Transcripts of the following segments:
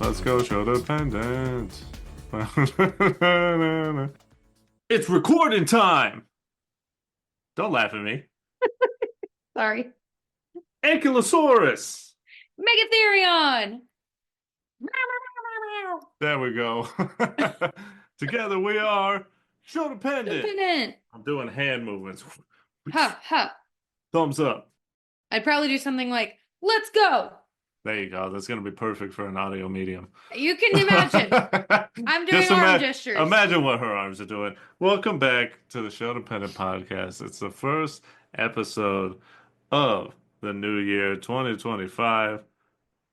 Let's go, Sho-Dependent. It's recording time! Don't laugh at me. Sorry. Ankylosaurus! Megatherion! There we go. Together we are Sho-Dependent. Dependent. I'm doing hand movements. Ha ha. Thumbs up. I'd probably do something like, let's go. There you go. That's going to be perfect for an audio medium. You can imagine. I'm doing arm gestures. Imagine what her arms are doing. Welcome back to the Sho-Dependent podcast. It's the first episode of the new year 2025.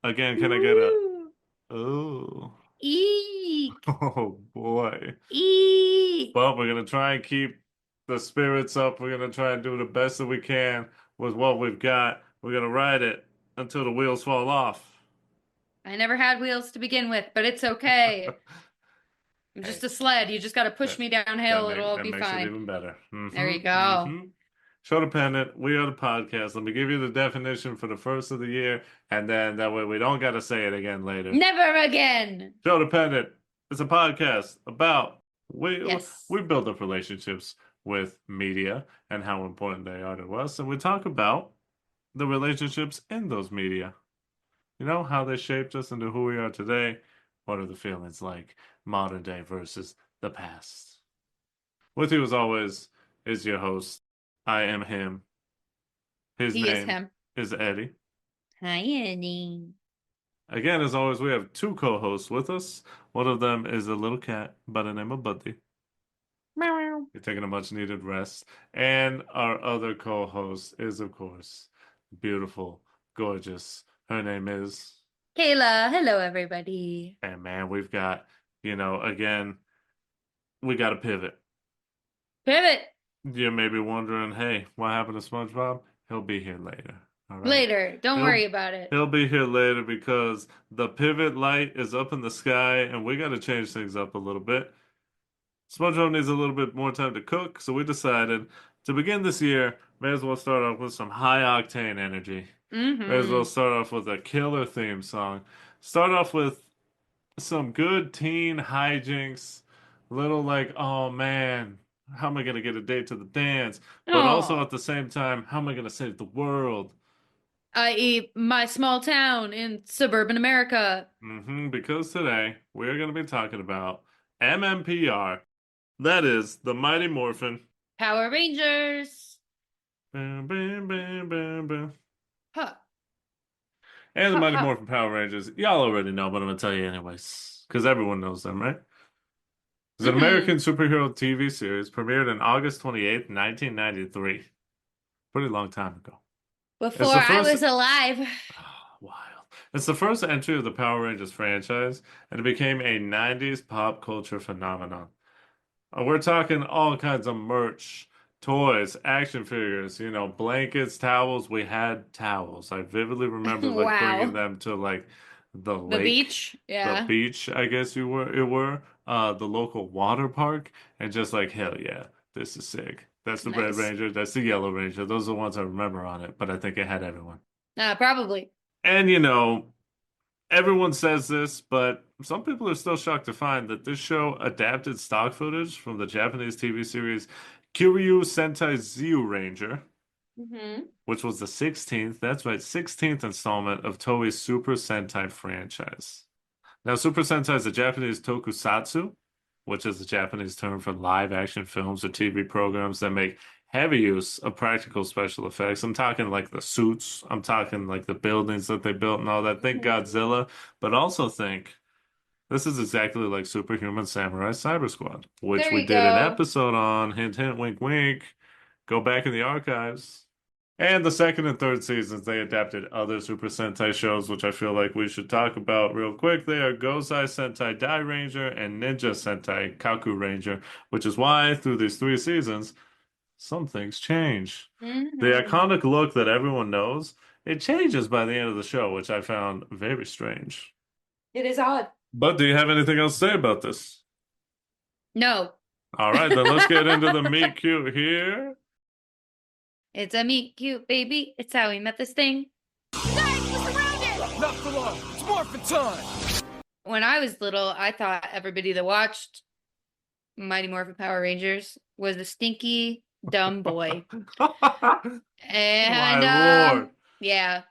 Again, can I get a... Oh. Eek. Oh, boy. Eek. But we're going to try and keep the spirits up. We're going to try and do the best that we can with what we've got. We're going to ride it until the wheels fall off. I never had wheels to begin with, but it's okay. I'm just a sled. You just got to push me downhill. It'll all be fine. That makes it fine. even better. There you go. Sho-Dependent, we are the podcast. Let me give you the definition for the first of the year, and then that way we don't got to say it again later. Never again. Sho-Dependent is a podcast about we build up relationships with media and how important they are to us, and we talk about the relationships in those media. You know, how they shaped us into who we are today. What are the feelings like modern day versus the past? With you as always is your host. I am him. His name is Eddie. Hi, Eddie. Again, as always, we have two co-hosts with us. One of them is a little cat by the name of Buddy. Meow. You're taking a much needed rest. And our other co-host is, of course, beautiful, gorgeous. Her name is Kayla. Hello, everybody. And man, we've got, again, we got to pivot. Pivot. You may be wondering, hey, what happened to SpongeBob? He'll be here later. All right? Later. Don't worry about it. He'll be here later because the pivot light is up in the sky and we got to change things up a little bit. SpongeBob needs a little bit more time to cook, so we decided to begin this year, may as well start off with some high octane energy. May as well start off with a killer theme song. Start off with some good teen hijinks. Little like, oh man, how am I going to get a date to the dance? But also at the same time, how am I going to save the world? I.e., my small town in suburban America. Because today we're going to be talking about MMPR. That is the Mighty Morphin Power Rangers. Bam, bam, bam, bam, bam. Huh. And the Mighty Morphin Power Rangers. Y'all already know, but I'm going to tell you anyways. Because everyone knows them, right? It's an American superhero TV series premiered on August 28th, 1993. Pretty long time ago. Before I was alive. Wild. It's the first entry of the Power Rangers franchise, and it became a 90s pop culture phenomenon. We're talking all kinds of merch, toys, action figures, blankets, towels. We had towels. I vividly remember bringing them to the lake. The beach? Yeah. The beach, I guess it were. The local water park, and just like, hell yeah, this is sick. That's the Red Ranger, that's the Yellow Ranger. Those are the ones I remember on it, but I think it had everyone. Probably. And everyone says this, but some people are still shocked to find that this show adapted stock footage from the Japanese TV series Kiryu Sentai Zyuranger, which was the 16th installment of Toei's Super Sentai franchise. Now, Super Sentai is a Japanese tokusatsu, which is the Japanese term for live action films or TV programs that make heavy use of practical special effects. I'm talking like the suits. I'm talking like the buildings that they built and all that. Think Godzilla, but also think this is exactly like Superhuman Samurai Cyber Squad, which we did an episode on. Hint, hint, wink, wink. Go back in the archives. And the second and third seasons, they adapted other Super Sentai shows, which I feel like we should talk about real quick. They are Gozai Sentai Dai Ranger and Ninja Sentai Kaku Ranger, which is why, through these 3 seasons, some things change. The iconic look that everyone knows, it changes by the end of the show, which I found very strange. It is odd. But do you have anything else to say about this? No. All right, then let's get into the meet cute here. It's a meet cute, baby. It's how we met this thing. Guys, we're surrounded! Not for long. It's Morphin Time! when I was little, I thought everybody that watched Mighty Morphin Power Rangers was a stinky, dumb boy. My And Lord. yeah,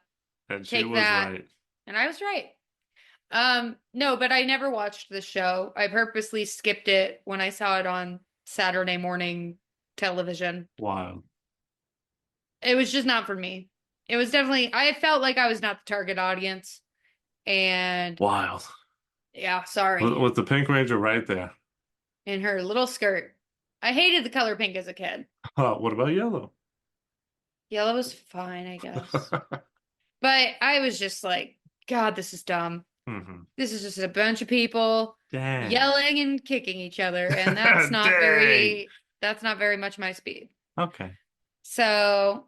And she take was that. right. And I was right. No, but I never watched the show. I purposely skipped it when I saw it on Saturday morning television. Wild. It was just not for me. It was definitely, I felt like I was not the target audience. And Wild. yeah, sorry. With the Pink Ranger right there. In her little skirt. I hated the color pink as a kid. What about yellow? Yellow was fine, I guess. But I was just like, God, this is dumb. Mm-hmm. This is just a bunch of people Dang. yelling and kicking each other, and that's not very much my speed. Okay. So,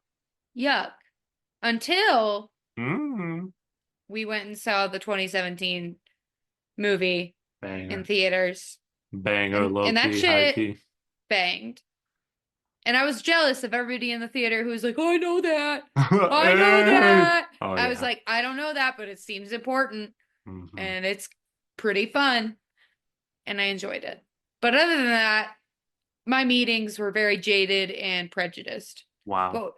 yuck. Until Mm-hmm. we went and saw the 2017 movie Banger. in theaters. Banger, low and that key, shit high key. banged. And I was jealous of everybody in the theater who was like, oh, I know that. I know that. Oh, I was like, I don't know that, but it seems important. Mm-hmm. And it's pretty fun. And I enjoyed it. But other than that, my meetings were very jaded and prejudiced. Wow.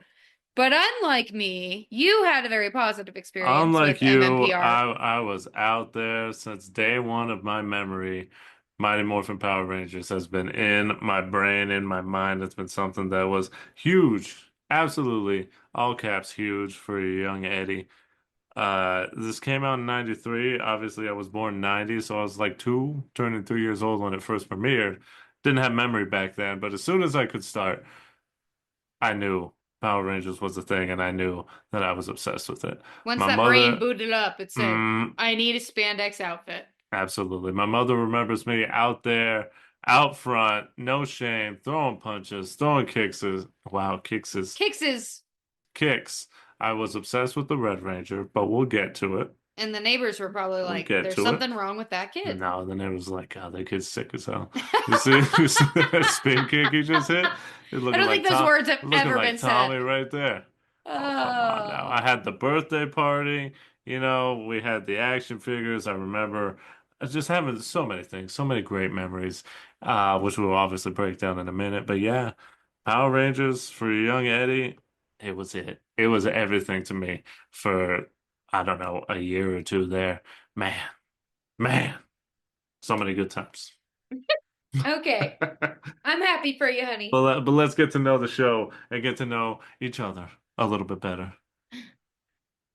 But unlike me, you had a very positive experience Unlike with you, MMPR. I was out there since day one of my memory. Mighty Morphin Power Rangers has been in my brain, in my mind. It's been something that was huge. Absolutely, all caps huge for a young Eddie. This came out in 93. Obviously, I was born in 90, so I was like 2, turning 3 years old when it first premiered. Didn't have memory back then, but as soon as I could start, I knew Power Rangers was a thing, and I knew that I was obsessed with it. Once My that mother, brain booted up, it said, mm, I need a spandex outfit. absolutely. My mother remembers me out there, out front, no shame, throwing punches, throwing kicks. Wow, kicks. Kicks. I was obsessed with the Red Ranger, but we'll get to it. And the neighbors were probably We'll like, get there's to it. something wrong with that kid. No, then it was like, God, that kid's sick as hell. You see that spin kick he just hit? I don't think those words have ever been Tommy said. right there. Oh, come on now. I had the birthday party. You know, we had the action figures. I remember just having so many things, so many great memories, which we'll obviously break down in a minute. But yeah, Power Rangers for young Eddie, it was it. It was everything to me for, I don't know, a year or two there. Man, so many good times. Okay. I'm happy for you, honey. But let's get to know the show and get to know each other a little bit better.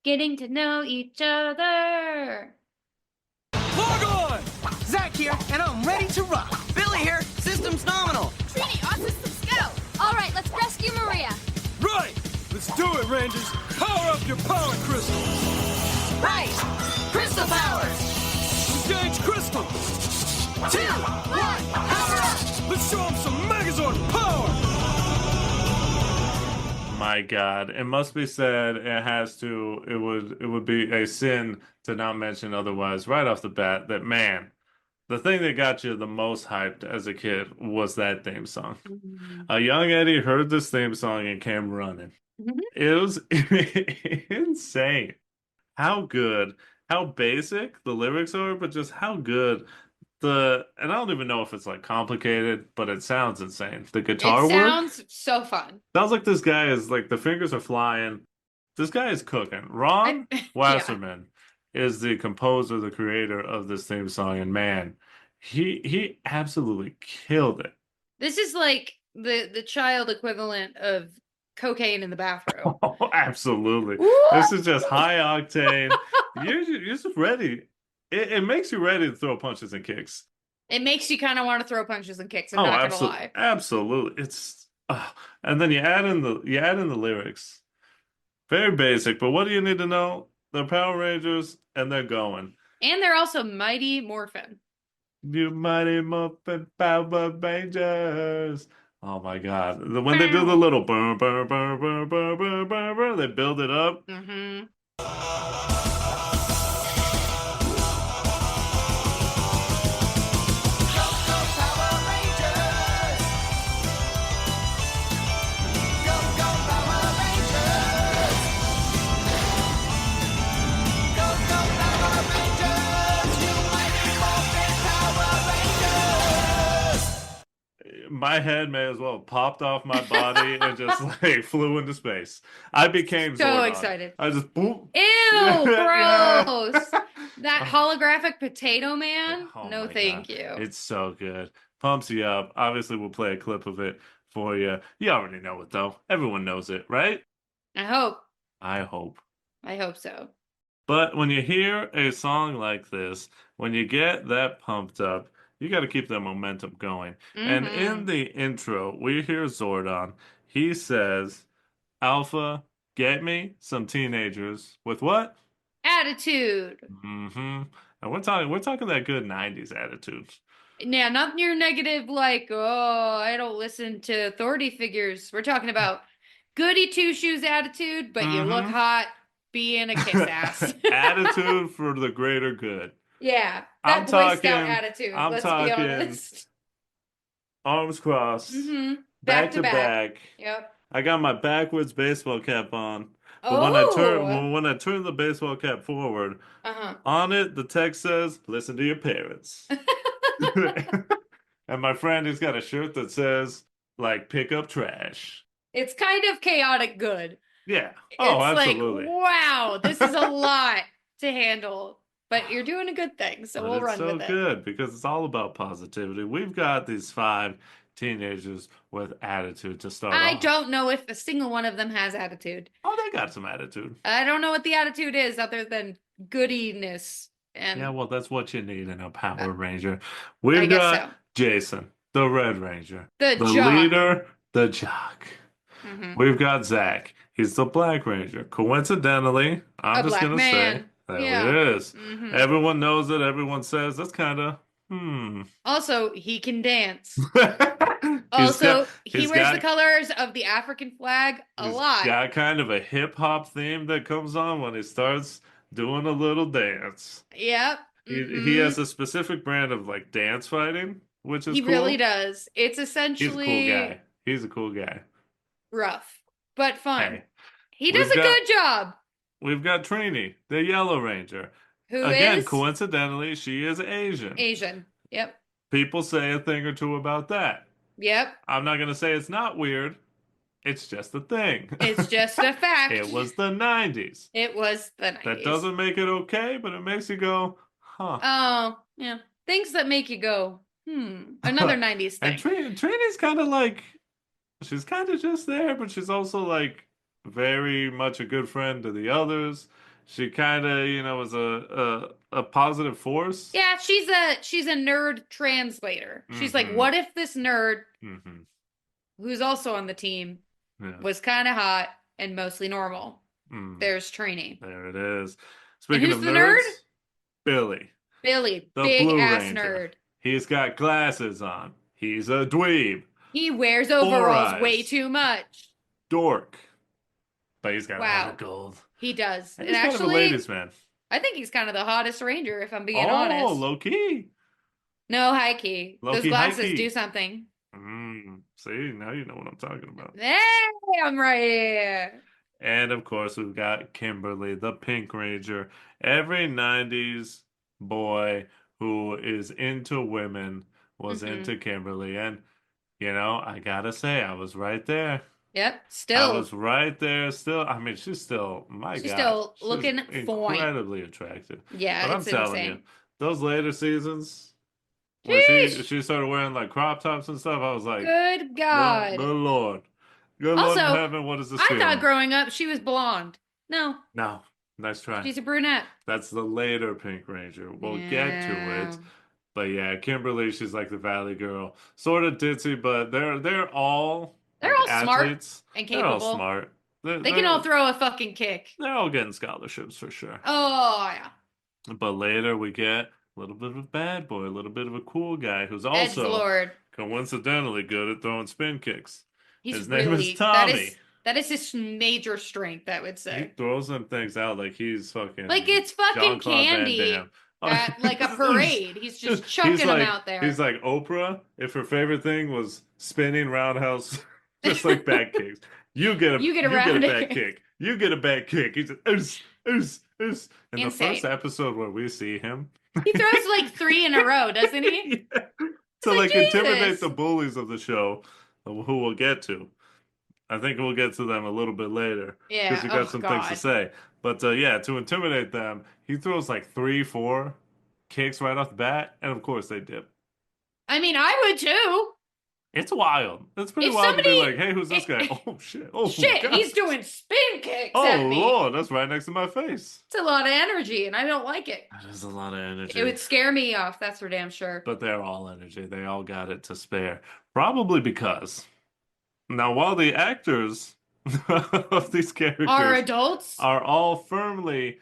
Getting to know each other. Log on! Zach here, and I'm ready to rock. Billy here, system's nominal. Trini, our systems go! All right, let's rescue Maria. Right! Let's do it, Rangers! Power up your power crystals! Right! Crystal powers! Engage crystal! 2, 1, power up! Let's show them some Megazord power! My God, it must be said, it would be a sin to not mention otherwise right off the bat that, man, the thing that got you the most hyped as a kid was that theme song. A young Eddie heard this theme song and came running. It was insane. How good, how basic the lyrics are, but just how good and I don't even know if it's like complicated, but it sounds insane. The guitar It work sounds so fun. sounds like this guy is like the fingers are flying. This guy is cooking. Ron Wasserman is the composer, the creator of this theme song, and man, he absolutely killed it. This is like the child equivalent of cocaine in the bathroom. Oh, absolutely. Woo! This is just high octane. You're just ready. It makes you ready to throw punches and kicks. It makes you kind of want to throw punches and kicks. I'm not gonna lie. Absolutely. And then you add in the lyrics. Very basic, but what do you need to know? They're Power Rangers and they're going. And they're also Mighty Morphin. You Mighty Morphin Power Rangers. Oh my God. When they do the little burr, burr, burr, burr, burr, burr, burr, burr, they build it up. Mm-hmm. my head may as well have popped off my body and just like flew into space. I became So Zordon. excited. I just boom. Ew, Yeah. gross. That holographic potato man? Oh No, my thank God. you. It's so good. Pumps you up. Obviously, we'll play a clip of it for you. You already know it though. Everyone knows it, right? I hope. I hope. I hope so. But when you hear a song like this, when you get that pumped up, you got to keep that momentum going. And in Mm-hmm. the intro, we hear Zordon. He says, Alpha, get me some teenagers with what? Attitude. Mm-hmm. And we're talking that good 90s attitude. Yeah, not your negative, like, oh, I don't listen to authority figures. We're talking about goody two shoes attitude, but you look Mm-hmm. hot being a kiss ass. Attitude for the greater good. Yeah, I'm that Boy Scout talking, attitude, I'm let's be talking honest. arms crossed, Mm-hmm. back to back. back. Yep. I got my backwards baseball cap on, but Oh. when I turn the baseball cap forward, Uh-huh. on it the text says, "Listen to your parents." And my friend has got a shirt that says, like, "Pick up trash." It's kind of chaotic good. Yeah. Oh, It's absolutely. like, wow, this is a lot to handle, but you're doing a good thing, so But we'll it's run so with it. good because it's all about positivity. We've got these 5 teenagers with attitude to start I off. don't know if a single one of them has attitude. Oh, they got some attitude. I don't know what the attitude is other than goodiness. And Yeah, well, that's what you need in a Power Uh, Ranger. I We've guess got so. Jason, the Red Ranger, The the jock. leader, the jock. Mhm. We've got Zach. He's the Black Ranger. Coincidentally, I'm A just black gonna say man. that Yeah. he is. Mhm. Everyone knows it. Everyone says that's kind of Also, he can dance. he's Also, got he he's wears the got colors of the African flag a he's lot. got kind of a hip hop theme that comes on when he starts doing a little dance. Yep. He has a specific brand of like dance fighting, which is He cool. really does. It's He's a cool essentially guy. He's a cool guy. rough, but fun. Hey, He does we've a got good job. we've got Trini, the Yellow Ranger. Who Again, is coincidentally, she is Asian. Asian. Yep. People say a thing or two about that. Yep. I'm not gonna say it's not weird. It's just a thing. It's just a fact. It was the 90s. It was the 90s. That doesn't make it okay, but it makes you go, huh. Oh, yeah. Things that make you go, Another 90s thing. And Trini's kind of like, she's kind of just there, but she's also like very much a good friend to the others. She kind of, is a positive force. Yeah, she's a nerd translator. She's like, what if this nerd, who's also on the team, was kind of hot and mostly normal? There's Trini. There it is. Speaking who's of the nerds, nerd? Billy. Billy, The big Blue ass Ranger. nerd. He's got glasses on. He's a dweeb. He wears overalls eyes. way too much. Dork. But he's got Wow. all the gold. He does. And And he's kind of a actually, ladies' man. I think he's kind of the hottest ranger, if I'm being Oh, honest. low key. No, high key. Those Low-key, glasses high-key. do something. See, now you know what I'm talking about. Hey, I'm right here. And of course, we've got Kimberly, the Pink Ranger. Every 90s boy who is into women was into Kimberly. And, I gotta say, I was right there. Yep, still. I was right there still. I mean, she's still, She's God, still she's looking fine. incredibly attractive. Yeah, But I'm it's telling insane. you, those later seasons, when she started wearing like crop tops and stuff, I was like, Good God. Good Lord. Good Lord in Also, heaven, what is this I feeling? thought growing up she was blonde. No, No, nice try. she's a brunette. That's the later Pink Ranger. We'll get to it. But yeah, Kimberly, she's like the Valley girl. Sort of ditzy, but they're all They're all athletes. smart and They're all capable. smart. They can all throw a fucking kick. They're all getting scholarships for sure. Oh, yeah. But later we get a little bit of a bad boy, a little bit of a cool guy who's also Edgelord. coincidentally good at throwing spin kicks. He's His name really, is Tommy. That is his major strength, I would He say. throws them things out like he's fucking Like it's fucking Jean-Claude Van candy Damme. at like a parade. He's just chucking them out there. He's like Oprah if her favorite thing was spinning roundhouse, just like back kicks. You get a back kick. You get a back kick. He's just, oos. In the first episode where we see him, he throws like 3 in a row, doesn't he? Yeah. to It's like like intimidate the Jesus. bullies of the show, who we'll get to. I think we'll get to them a little bit later because Yeah. you got Oh some things to God. say. But yeah, to intimidate them, he throws like three, four kicks right off the bat, and of course they dip. I mean, I would too. It's wild. It's pretty If wild to be like, somebody, hey, who's this guy? Oh shit! Oh shit, god! he's doing spin kicks Oh at me. lord, that's right next to my face. It's a lot of energy, and I don't like it. That is a lot of It energy. would scare me off. That's for damn sure. But they're all energy. They all got it to spare. Probably because now, while the actors of these Are characters adults? are all firmly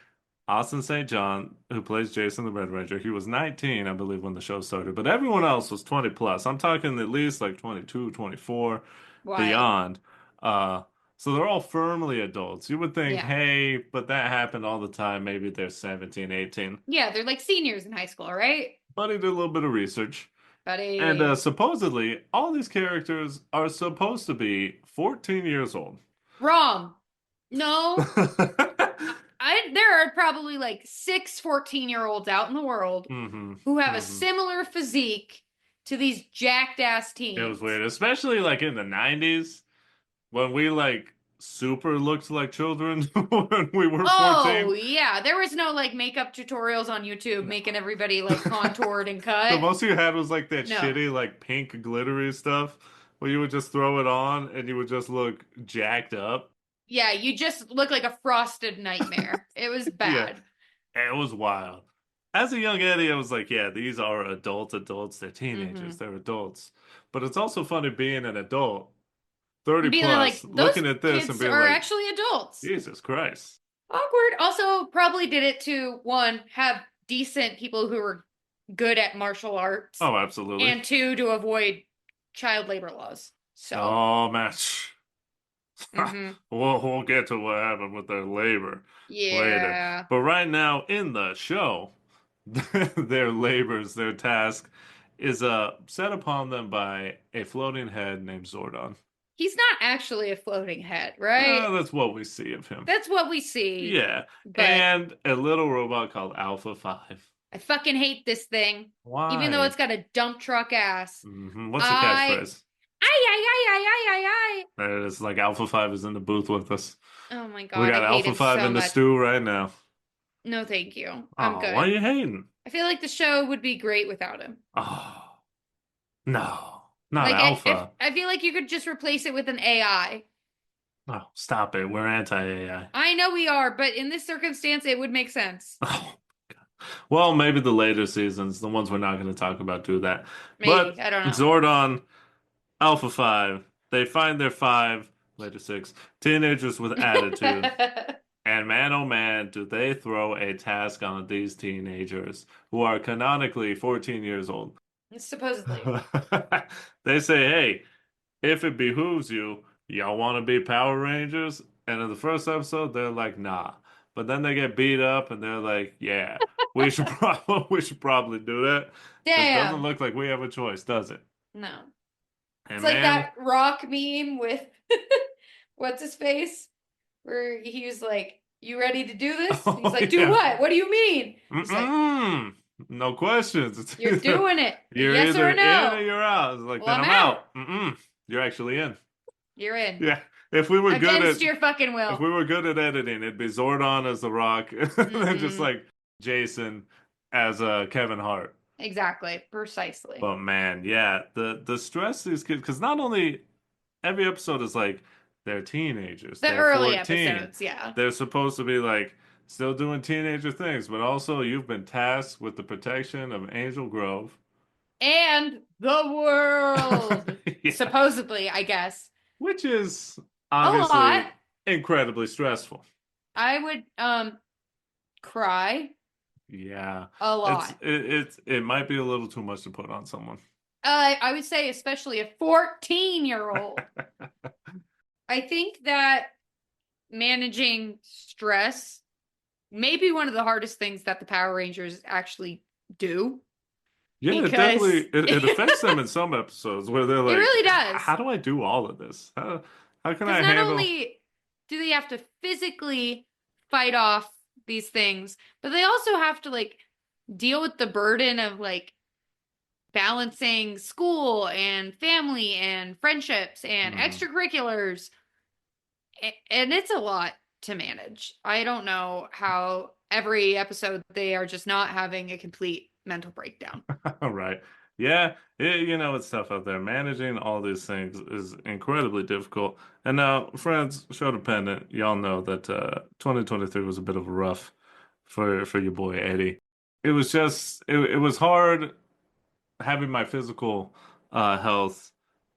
Austin St. John, who plays Jason the Red Ranger, he was 19, I believe, when the show started, but everyone else was 20 plus. I'm talking at least like 22, 24, Wild. beyond. Uh, so they're all firmly adults. You would think, Yeah. hey, but that happened all the time. Maybe they're 17, 18. Yeah, they're like seniors in high school, right? But he did a little bit of research. And Buddy. supposedly, all these characters are supposed to be 14 years old. Wrong. No. There are probably like 6 14-year-olds out in the world who have a similar physique to these jacked ass teens. It was weird, especially like in the 90s when we like super looked like children when we were 14. Oh, yeah. There was no like makeup tutorials on YouTube making everybody like contoured and The cut. most you had was like that No. shitty like pink glittery stuff where you would just throw it on and you would just look jacked up. Yeah, you just look like a frosted nightmare. It was Yeah, bad. it was wild. As a young Eddie, I was like, yeah, these are adults. They're teenagers. They're adults. But it's also funny being an adult, 30 And being plus, like, those looking at this and kids being are like, actually adults. Jesus Christ. Awkward. Also, probably did it to one, have decent people who were good at martial arts, Oh, absolutely. and two, to avoid child labor laws. So, Oh, man. mhm. We'll get to what happened with their labor later. Yeah. But right now in the show, their labors, their task is set upon them by a floating head named Zordon. He's not actually a floating head, right? That's what we see of him. That's what we see. Yeah. But And a little robot called Alpha 5. I fucking hate this thing. Why? Even though it's got a dump truck ass. What's the catchphrase? Ay. There it is. Like Alpha 5 is in the booth with us. Oh my God. We got I hate Alpha it 5 so in the much. stew right now. No, thank you. I'm good. Why are you hating? I feel like the show would be great without him. Oh, no. Not Like, Alpha. I feel like you could just replace it with an AI. Oh, stop it. We're anti-AI. I know we are, but in this circumstance, it would make sense. Oh, God. Well, maybe the later seasons, the ones we're not going to talk about, do that. Maybe. But I don't know. Zordon, Alpha 5, they find their 5, later 6, teenagers with attitude. And man, oh man, do they throw a task on these teenagers who are canonically 14 years old. Supposedly. They say, hey, if it behooves you, y'all want to be Power Rangers? And in the first episode, they're like, nah. But then they get beat up and they're like, yeah, we should probably do that. It doesn't Damn. look like we have a choice, does it? No. And It's like man, that rock meme with what's his face? Where he was like, you ready to do this? Oh, He's like, do yeah. what? What do you mean? He's like, no questions. It's you're either- doing it. You're Yes either or no? in or you're out. It's like, Well, then I'm I'm out. You're actually in. You're in. Yeah. If we were good Against at your fucking will. if we were good at editing, it'd be Zordon as the Rock, and then just like Jason as Kevin Hart. Exactly. Precisely. But man, yeah, the stress these kids, because not only every episode is like they're teenagers, The they're early 14. episodes, yeah. They're supposed to be like still doing teenager things, but also you've been tasked with the protection of Angel Grove. And the world. Yeah. Supposedly, I guess. Which is A obviously lot. incredibly stressful. I would cry Yeah. a lot. It might be a little too much to put on someone. I would say especially a 14-year-old. I think that managing stress may be one of the hardest things that the Power Rangers actually do. Yeah, it Because- definitely it affects them in some episodes where they're like, really does. How do I do all of this? How can I Because not handle? only do they have to physically fight off these things, but they also have to like deal with the burden of like balancing school and family and friendships and extracurriculars. And it's a lot to manage. I don't know how every episode they are just not having a complete mental breakdown. Right. Yeah, it's tough out there. Managing all these things is incredibly difficult. And now, friends, Show-Dependent, y'all know that 2023 was a bit of a rough for your boy Eddie. It was hard having my physical health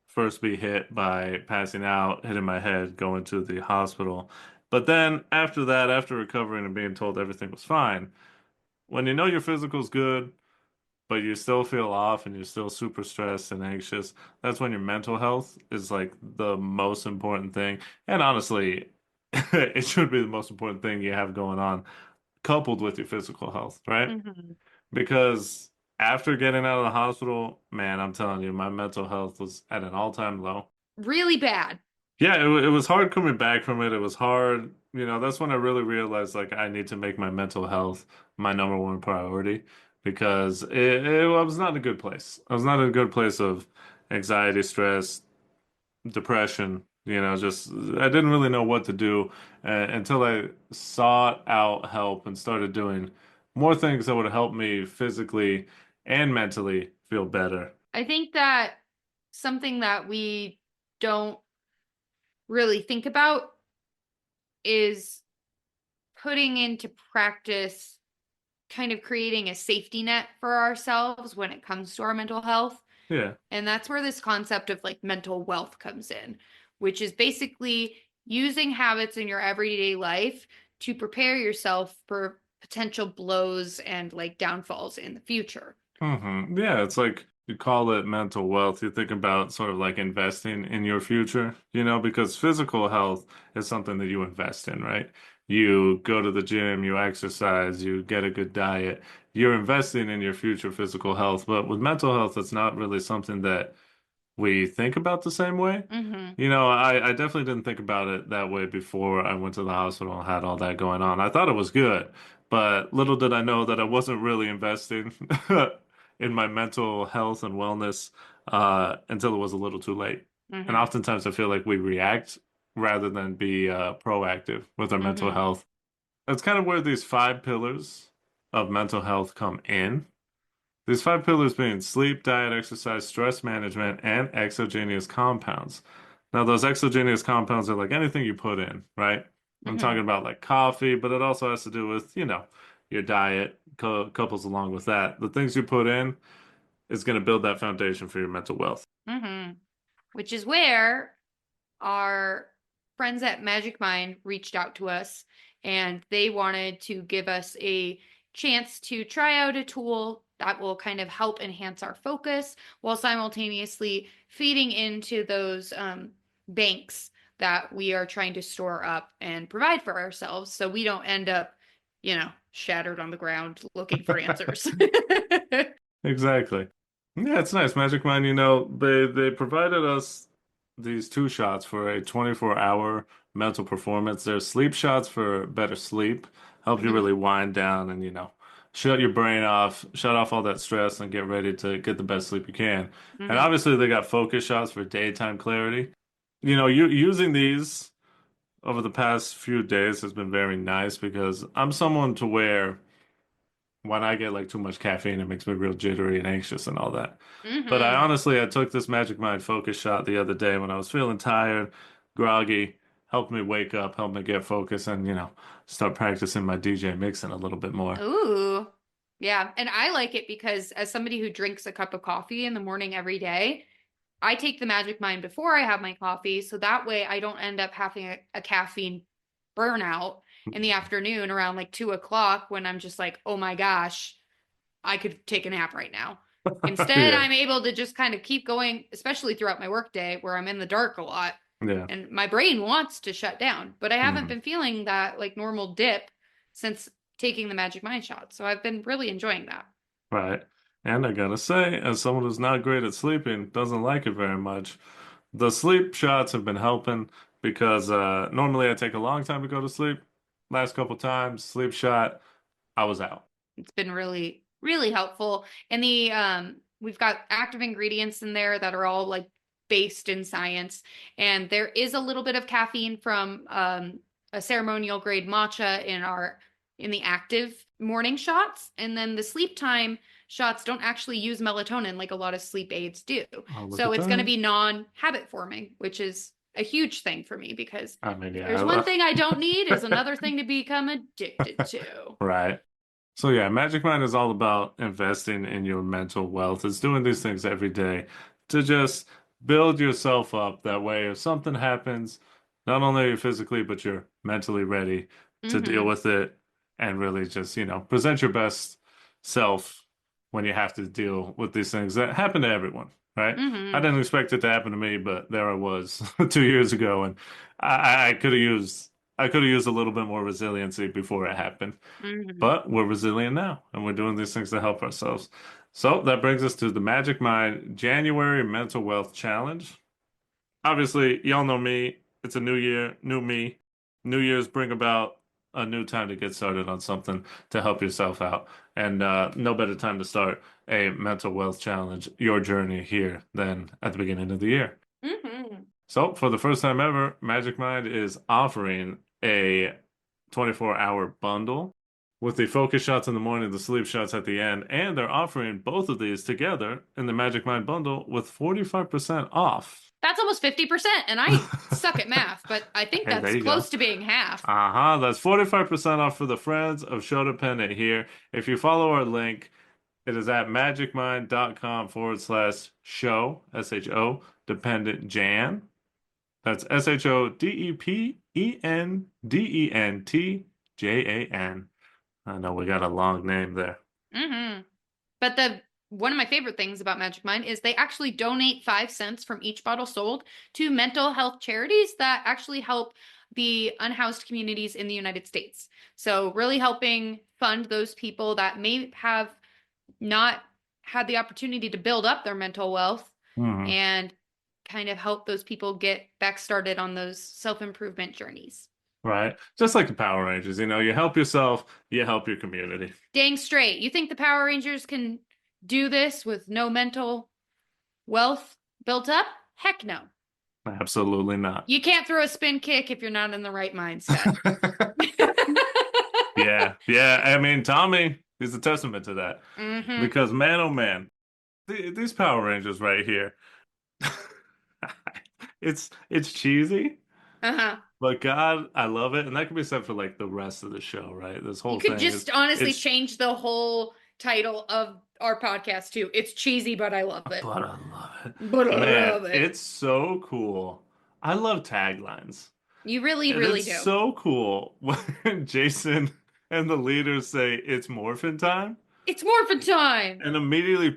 first be hit by passing out, hitting my head, going to the hospital. But then after that, after recovering and being told everything was fine, when you know your physical's good, but you still feel off and you're still super stressed and anxious, that's when your mental health is like the most important thing. And honestly, it should be the most important thing you have going on, coupled with your physical health, right? Mm-hmm. Because after getting out of the hospital, man, I'm telling you, my mental health was at an all-time low. Really bad. Yeah, it was hard coming back from it. It was hard. That's when I really realized like I need to make my mental health my number one priority because I was not in a good place. I was not in a good place of anxiety, stress, depression. Just I didn't really know what to do until I sought out help and started doing more things that would help me physically and mentally feel better. I think that something that we don't really think about is putting into practice kind of creating a safety net for ourselves when it comes to our mental health. Yeah. And that's where this concept of like mental wealth comes in, which is basically using habits in your everyday life to prepare yourself for potential blows and like downfalls in the future. Yeah, it's like you call it mental wealth. You think about sort of like investing in your future, because physical health is something that you invest in, right? You go to the gym, you exercise, you get a good diet. You're investing in your future physical health. But with mental health, it's not really something that we think about the same way. Mm-hmm. I definitely didn't think about it that way before I went to the hospital and had all that going on. I thought it was good, but little did I know that I wasn't really investing in my mental health and wellness until it was a little too late. And Mm-hmm. oftentimes I feel like we react rather than be proactive with our mental Mm-hmm. health. That's kind of where these 5 pillars of mental health come in. These 5 pillars being sleep, diet, exercise, stress management, and exogenous compounds. Now, those exogenous compounds are like anything you put in, right? I'm Mm-hmm. talking about like coffee, but it also has to do with, your diet, couples along with that. The things you put in is going to build that foundation for your mental wealth. Mm-hmm. Which is where our friends at Magic Mind reached out to us and they wanted to give us a chance to try out a tool that will kind of help enhance our focus while simultaneously feeding into those banks that we are trying to store up and provide for ourselves so we don't end up, shattered on the ground looking for answers. Exactly. Yeah, it's nice. Magic Mind, they provided us these 2 shots for a 24-hour mental performance. There's sleep shots for better sleep, help you Mm-hmm. really wind down and, shut your brain off, shut off all that stress and get ready to get the best sleep you can. And Mm-hmm. obviously they got focus shots for daytime clarity. You using these over the past few days has been very nice because I'm someone to where when I get like too much caffeine, it makes me real jittery and anxious and all that. But Mm-hmm. I took this Magic Mind focus shot the other day when I was feeling tired, groggy, helped me wake up, helped me get focused, and start practicing my DJ mixing a little bit more. Ooh. Yeah. And I like it because as somebody who drinks a cup of coffee in the morning every day, I take the Magic Mind before I have my coffee. So that way I don't end up having a caffeine burnout in the afternoon around like 2 o'clock when I'm just like, oh my gosh, I could take a nap right now. Instead, Yeah, I'm able to just kind of keep going, especially throughout my workday where I'm in the dark a lot yeah. and my brain wants to shut down, but I haven't Mhm. been feeling that like normal dip since taking the Magic Mind shot. So I've been really enjoying that. Right. And I gotta say, as someone who's not great at sleeping, doesn't like it very much, the sleep shots have been helping because normally I take a long time to go to sleep. Last couple times, sleep shot, I was out. It's been really, really helpful. And the we've got active ingredients in there that are all like based in science. And there is a little bit of caffeine from a ceremonial grade matcha in the active morning shots. And then the sleep time shots don't actually use melatonin like a lot of sleep aids do. Oh, so it's going to be non-habit forming, which is a huge thing for me because there's one thing I don't need is another thing to become addicted to. Right. So yeah, Magic Mind is all about investing in your mental wealth. It's doing these things every day to just build yourself up. That way, if something happens, not only are you physically, but you're mentally ready to deal with it and really just, present your best self when you have to deal with these things that happen to everyone, right? I didn't expect it to happen to me, but there I was 2 years ago, and I could have used a little bit more resiliency before it happened. But we're resilient now, and we're doing these things to help ourselves. So that brings us to the Magic Mind January Mental Wealth Challenge. Obviously, y'all know me. It's a new year, new me. New Year's bring about a new time to get started on something to help yourself out. And no better time to start a mental wealth challenge, your journey here, than at the beginning of the year. So for the first time ever, Magic Mind is offering a 24-hour bundle with the focus shots in the morning, the sleep shots at the end, and they're offering both of these together in the Magic Mind bundle with 45% off. That's almost 50%, and I suck at math, but I think that's close to being half. That's 45% off for the friends of Sho-Dependent here. If you follow our link, it is at magicmind.com/show, S-H-O, dependent Jan. That's SHODEPENDENTJAN. I know we got a long name there. But one of my favorite things about Magic Mind is they actually donate 5 cents from each bottle sold to mental health charities that actually help the unhoused communities in the United States. So really helping fund those people that may have not had the opportunity to build up their mental wealth and kind of help those people get back started on those self-improvement journeys. Right. Just like the Power Rangers, you help yourself, you help your community. Dang straight. You think the Power Rangers can do this with no mental wealth built up? Heck no. Absolutely not. You can't throw a spin kick if you're not in the right mindset. Yeah. I mean, Tommy is a testament to that. Because man, oh man, these Power Rangers right here, it's cheesy. But God, I love it. And that could be said for like the rest of the show, right? This whole thing. You could just honestly change the whole title of our podcast too. It's cheesy, but I love it. But I love it. Love it. It's so cool. I love taglines. You really do. It's so cool when Jason and the leaders say it's Morphin Time. It's Morphin Time. And immediately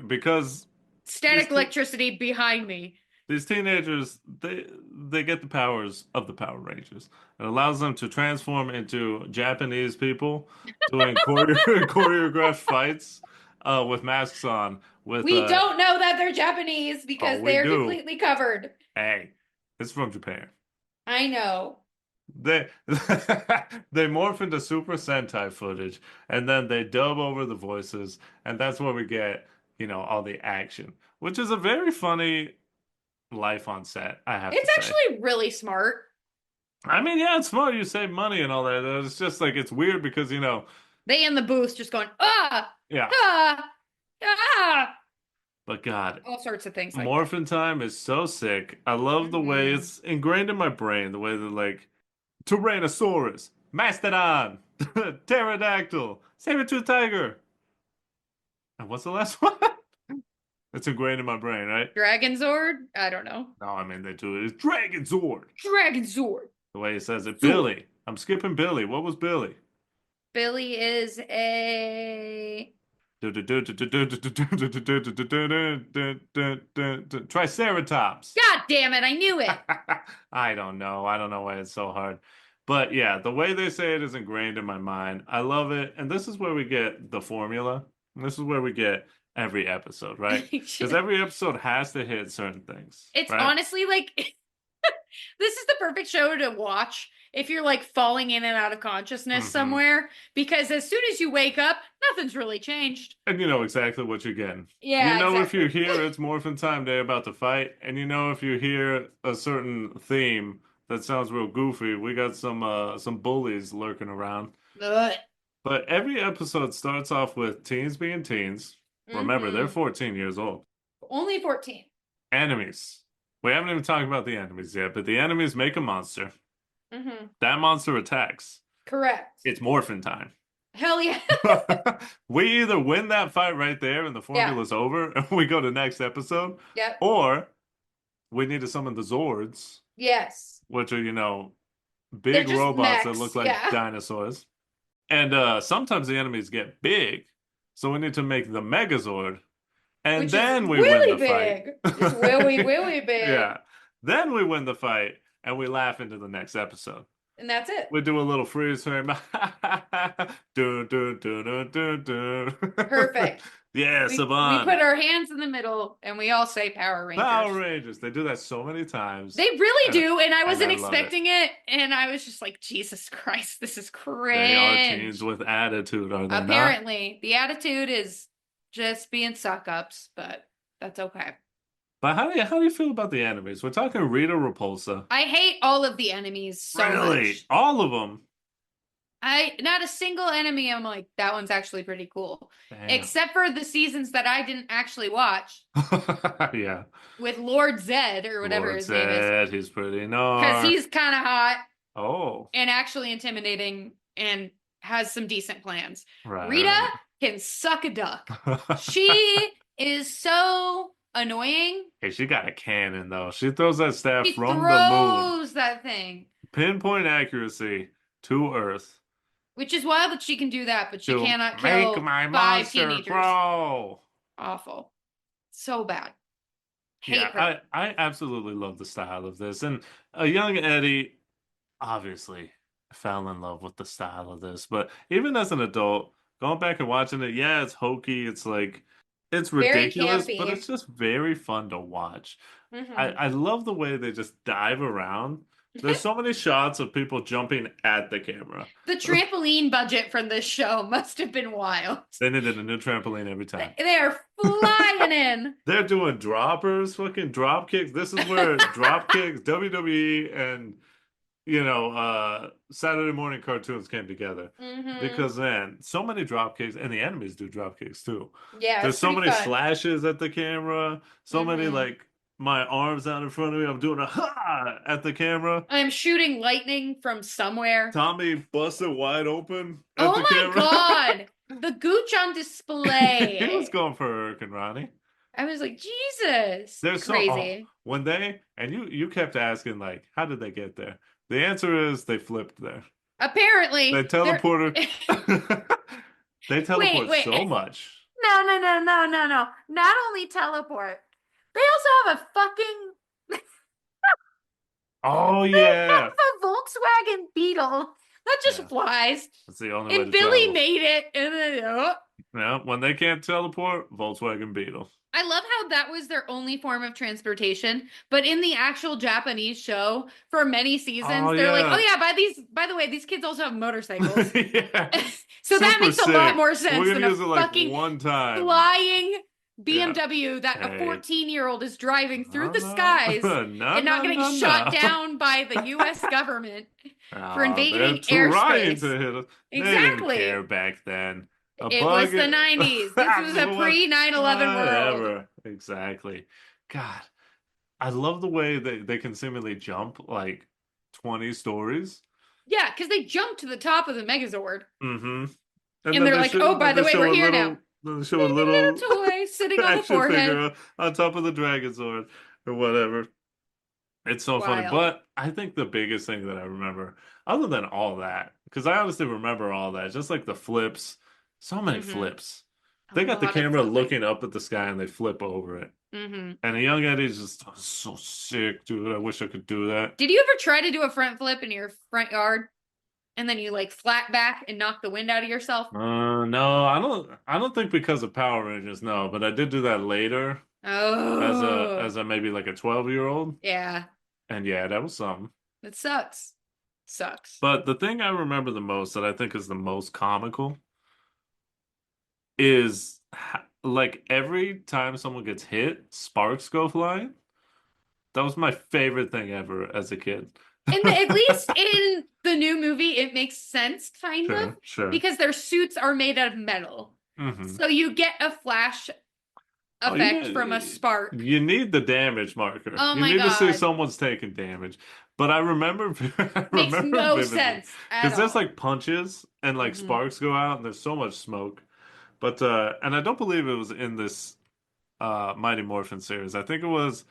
because static electricity behind me. These teenagers, they get the powers of the Power Rangers. It allows them to transform into Japanese people doing choreographed fights with masks on. We don't know that they're Japanese because they're completely covered. Hey, it's from Japan. I know. They morph into Super Sentai footage, and then they dub over the voices, and that's where we get, all the action, which is a very funny life on set, I have to say. It's actually really smart. I mean, yeah, it's smart. You save money and all that. It's just like, it's weird because, they in the booth just going, But God, all sorts of things like Morphin Time is so sick. I love the way it's ingrained in my brain, the way that, like, Tyrannosaurus, Mastodon, Pterodactyl, Saber-tooth tiger. And what's the last one? It's ingrained in my brain, right? Dragon Zord? I don't know. No, I mean, they do it. It's Dragon Zord. Dragon Zord. The way he says it. Billy. I'm skipping Billy. What was Billy? Billy is a... Triceratops. God damn it, I knew it. I don't know why it's so hard. But yeah, the way they say it is ingrained in my mind. I love it. And this is where we get the formula. This is where we get every episode, right? Because every episode has to hit certain things. It's honestly like, this is the perfect show to watch if you're like falling in and out of consciousness somewhere, because as soon as you wake up, nothing's really changed. And you know exactly what you're getting. Yeah, you know exactly. if you hear it's Morphin Time, they're about to fight, and you know if you hear a certain theme that sounds real goofy, we got some bullies lurking around. Ugh. But every episode starts off with teens being teens. Remember, they're 14 years old. Only 14. Enemies. We haven't even talked about the enemies yet, but the enemies make a monster. That monster attacks. Correct. It's Morphin Time. Hell yeah. We either win that fight right there and the formula's over and we go to next episode. Yep. Or we need to summon the Zords. Yes. Which are, big robots that look like dinosaurs. And sometimes the enemies get big. So we need to make the Megazord. And Which then we really win the big. fight. It's really big. Yeah. Then we win the fight and we laugh into the next episode. And that's it. We do a little freeze frame. Do, do, do, do, do, do. Perfect. Yeah, We Saban. put our hands in the middle and we all say Power Rangers. Power Rangers. They do that so many times. They really do, and I wasn't I love expecting it. And I was just like, Jesus Christ, this is cringe. They are teens with attitude, are they not? Apparently, the attitude is just being suck-ups, but that's okay. But how do you feel about the enemies? We're talking Rita Repulsa. I hate all of the enemies so Really? much. All of them? Not a single enemy I'm like, that one's actually pretty cool. Damn. Except for the seasons that I didn't actually watch. Yeah. With Lord Zed or whatever his name is. He's pretty gnarly. Because he's kind of hot. Oh. And actually intimidating and has some decent plans. Right. Rita can suck a duck. She is so annoying. Hey, she got a cannon though. She throws that staff She from the moon. throws that thing. Pinpoint accuracy to Earth. Which is wild that she can do that, but she To cannot kill make my 5 monster teenagers. grow. Awful. So bad. Hate her. I absolutely love the style of this. And a young Eddie obviously fell in love with the style of this. But even as an adult, going back and watching it, yeah, it's hokey. It's like, it's ridiculous, but it's just very fun to watch. I love the way they just dive around. There's so many shots of people jumping at the camera. The trampoline budget from this show must have been wild. They needed a new trampoline every time. They're flying in. They're doing droppers, fucking drop kicks. This is where drop kicks, WWE, and Saturday morning cartoons came together. Because man, so many drop kicks, and the enemies do drop kicks too. Yeah, there's so many fun. slashes at the camera. So many like my arms out in front of me. I'm doing a ha at the camera. I'm shooting lightning from somewhere. Tommy busted wide open at the camera. Oh my god! The gooch on display. He was going for Hurricane Ronnie. I was like, Jesus. They're crazy. When you kept asking like, how did they get there? The answer is they flipped there. Apparently. They teleported. They teleport so much. No. Not only teleport. They also have a fucking Oh yeah. They have a Volkswagen Beetle that just flies. That's the only way And to Billy travel. made it, and then Yeah, when they can't teleport, Volkswagen Beetle. I love how that was their only form of transportation, but in the actual Japanese show, for many seasons, they're like, "Oh yeah, by the way, these kids also have motorcycles." Yeah. So that Super makes sick. a lot more sense We're than gonna a use it like fucking one time. flying BMW that Hey. a 14-year-old is driving through the No. skies No, and not no, getting no, shot no. down by the U.S. government for invading they're trying airspace. to hit us. They Exactly. didn't care back then. It was the 90s. This was a pre-9/11 world. Whatever. Exactly. God, I love the way they can seemingly jump like 20 stories. Yeah, because they jumped to the top of the Megazord. Mm-hmm. And they're like, "Oh, by the way, we're here now." They show a little toy sitting on the action forehead. figure on top of the Dragon Sword or whatever. It's so funny. Wild. But I think the biggest thing that I remember, other than all that, because I honestly remember all that, just like the flips, so many flips. They got the camera looking up at the sky and they flip over it. And the young Eddie's just so sick, dude. I wish I could do that. Did you ever try to do a front flip in your front yard? And then you like flat back and knock the wind out of yourself? No, I don't think because of Power Rangers, no, but I did do that later. Oh. As a maybe like a 12-year-old. Yeah. And yeah, that was something. It sucks. Sucks. But the thing I remember the most that I think is the most comical is like every time someone gets hit, sparks go flying. That was my favorite thing ever as a kid. At least in the new movie, it makes sense, kind of, Sure. because their suits are made out of metal. Hmm. So you get a flash Oh, effect from a spark. you need the damage marker. Oh You my need to see God. someone's taking damage. But I remember, I Makes remember no vividly sense at because there's all. like punches and like Hmm. sparks go out and there's so much smoke. But and I don't believe it was in this Mighty Morphin series. I think it was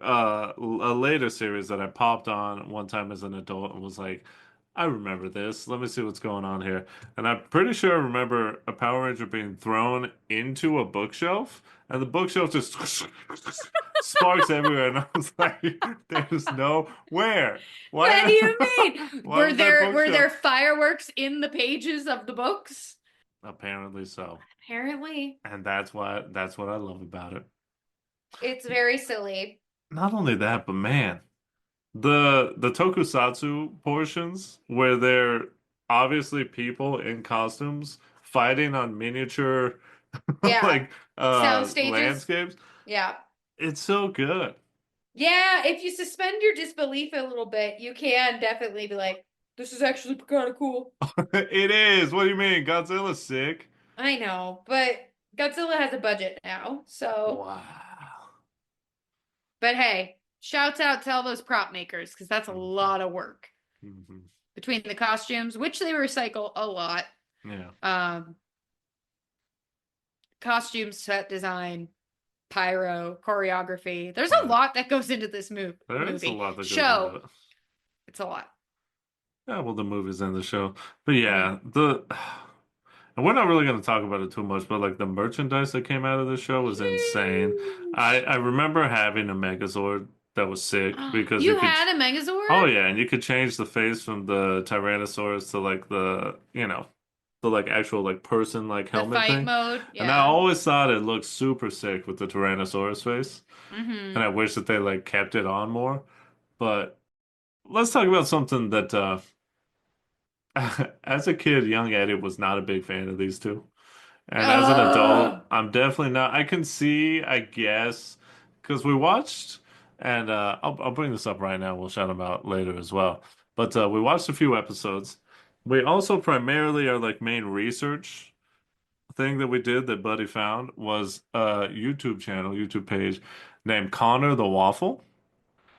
a later series that I popped on one time as an adult and was like, I remember this. Let me see what's going on here. And I'm pretty sure I remember a Power Ranger being thrown into a bookshelf, and the bookshelf just sparks everywhere. And I was like, there's no where. What do Why? you mean? Why was that Were bookshelf? there fireworks in the pages of the books? Apparently so. Apparently. And that's what I love about it. It's very silly. Not only that, but man. The tokusatsu portions where they're obviously people in costumes fighting on miniature Yeah. like Sound stages. landscapes. Yeah. It's so good. Yeah, if you suspend your disbelief a little bit, you can definitely be like, this is actually kind of cool. It is. What do you mean? Godzilla's sick. I know, but Godzilla has a budget now, so. Wow. But hey, shouts out to all those prop makers, because that's a lot of work. Hmm. Between the costumes, which they recycle a lot. Yeah. Costumes, set design, pyro, choreography. There's a lot that goes into this movie. There is a lot that goes Show. into it. It's a lot. Yeah, well, the movies and the show. But yeah, the and we're not really going to talk about it too much, but like the merchandise that came out of the show was insane. Huge. I remember having a Megazord that was sick because you You could had a Megazord? oh yeah, and you could change the face from the Tyrannosaurus to like the, the like actual like person like The helmet fight thing. mode? And I Yeah. always thought it looked super sick with the Tyrannosaurus face. Mm-hmm. And I wish that they like kept it on more. But let's talk about something that as a kid, young Eddie was not a big fan of these two. And as an adult, Ugh. I'm definitely not. I can see, I guess, because we watched, and I'll bring this up right now. We'll shout them out later as well. But we watched a few episodes. We also primarily our like main research thing that we did that Buddy found was a YouTube channel, YouTube page named Connor the Waffle.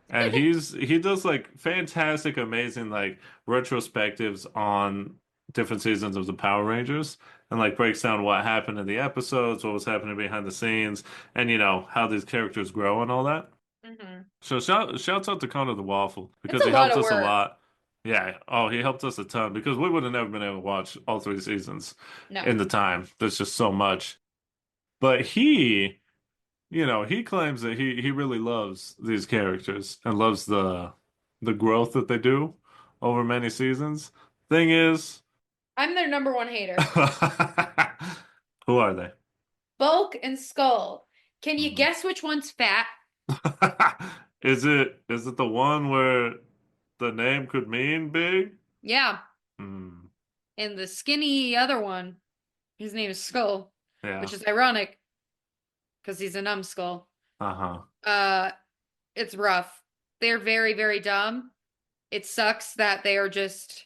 And he does like fantastic, amazing like retrospectives on different seasons of the Power Rangers and like breaks down what happened in the episodes, what was happening behind the scenes, and how these characters grow and all that. Mm-hmm. So shouts out to Connor the Waffle It's because a he lot helped of us a work. lot. Yeah. Oh, he helped us a ton because we would have never been able to watch all three seasons No. in the time. There's just so much. But he claims that he really loves these characters and loves the growth that they do over many seasons. Thing is, I'm their number one hater. who are they? Bulk and Skull. Can you Mhm. guess which one's fat? Is it the one where the name could mean big? Yeah. Hmm. And the skinny other one, his name is Skull, Yeah. which is ironic because he's a numbskull. Uh-huh. It's rough. They're very, very dumb. It sucks that they are just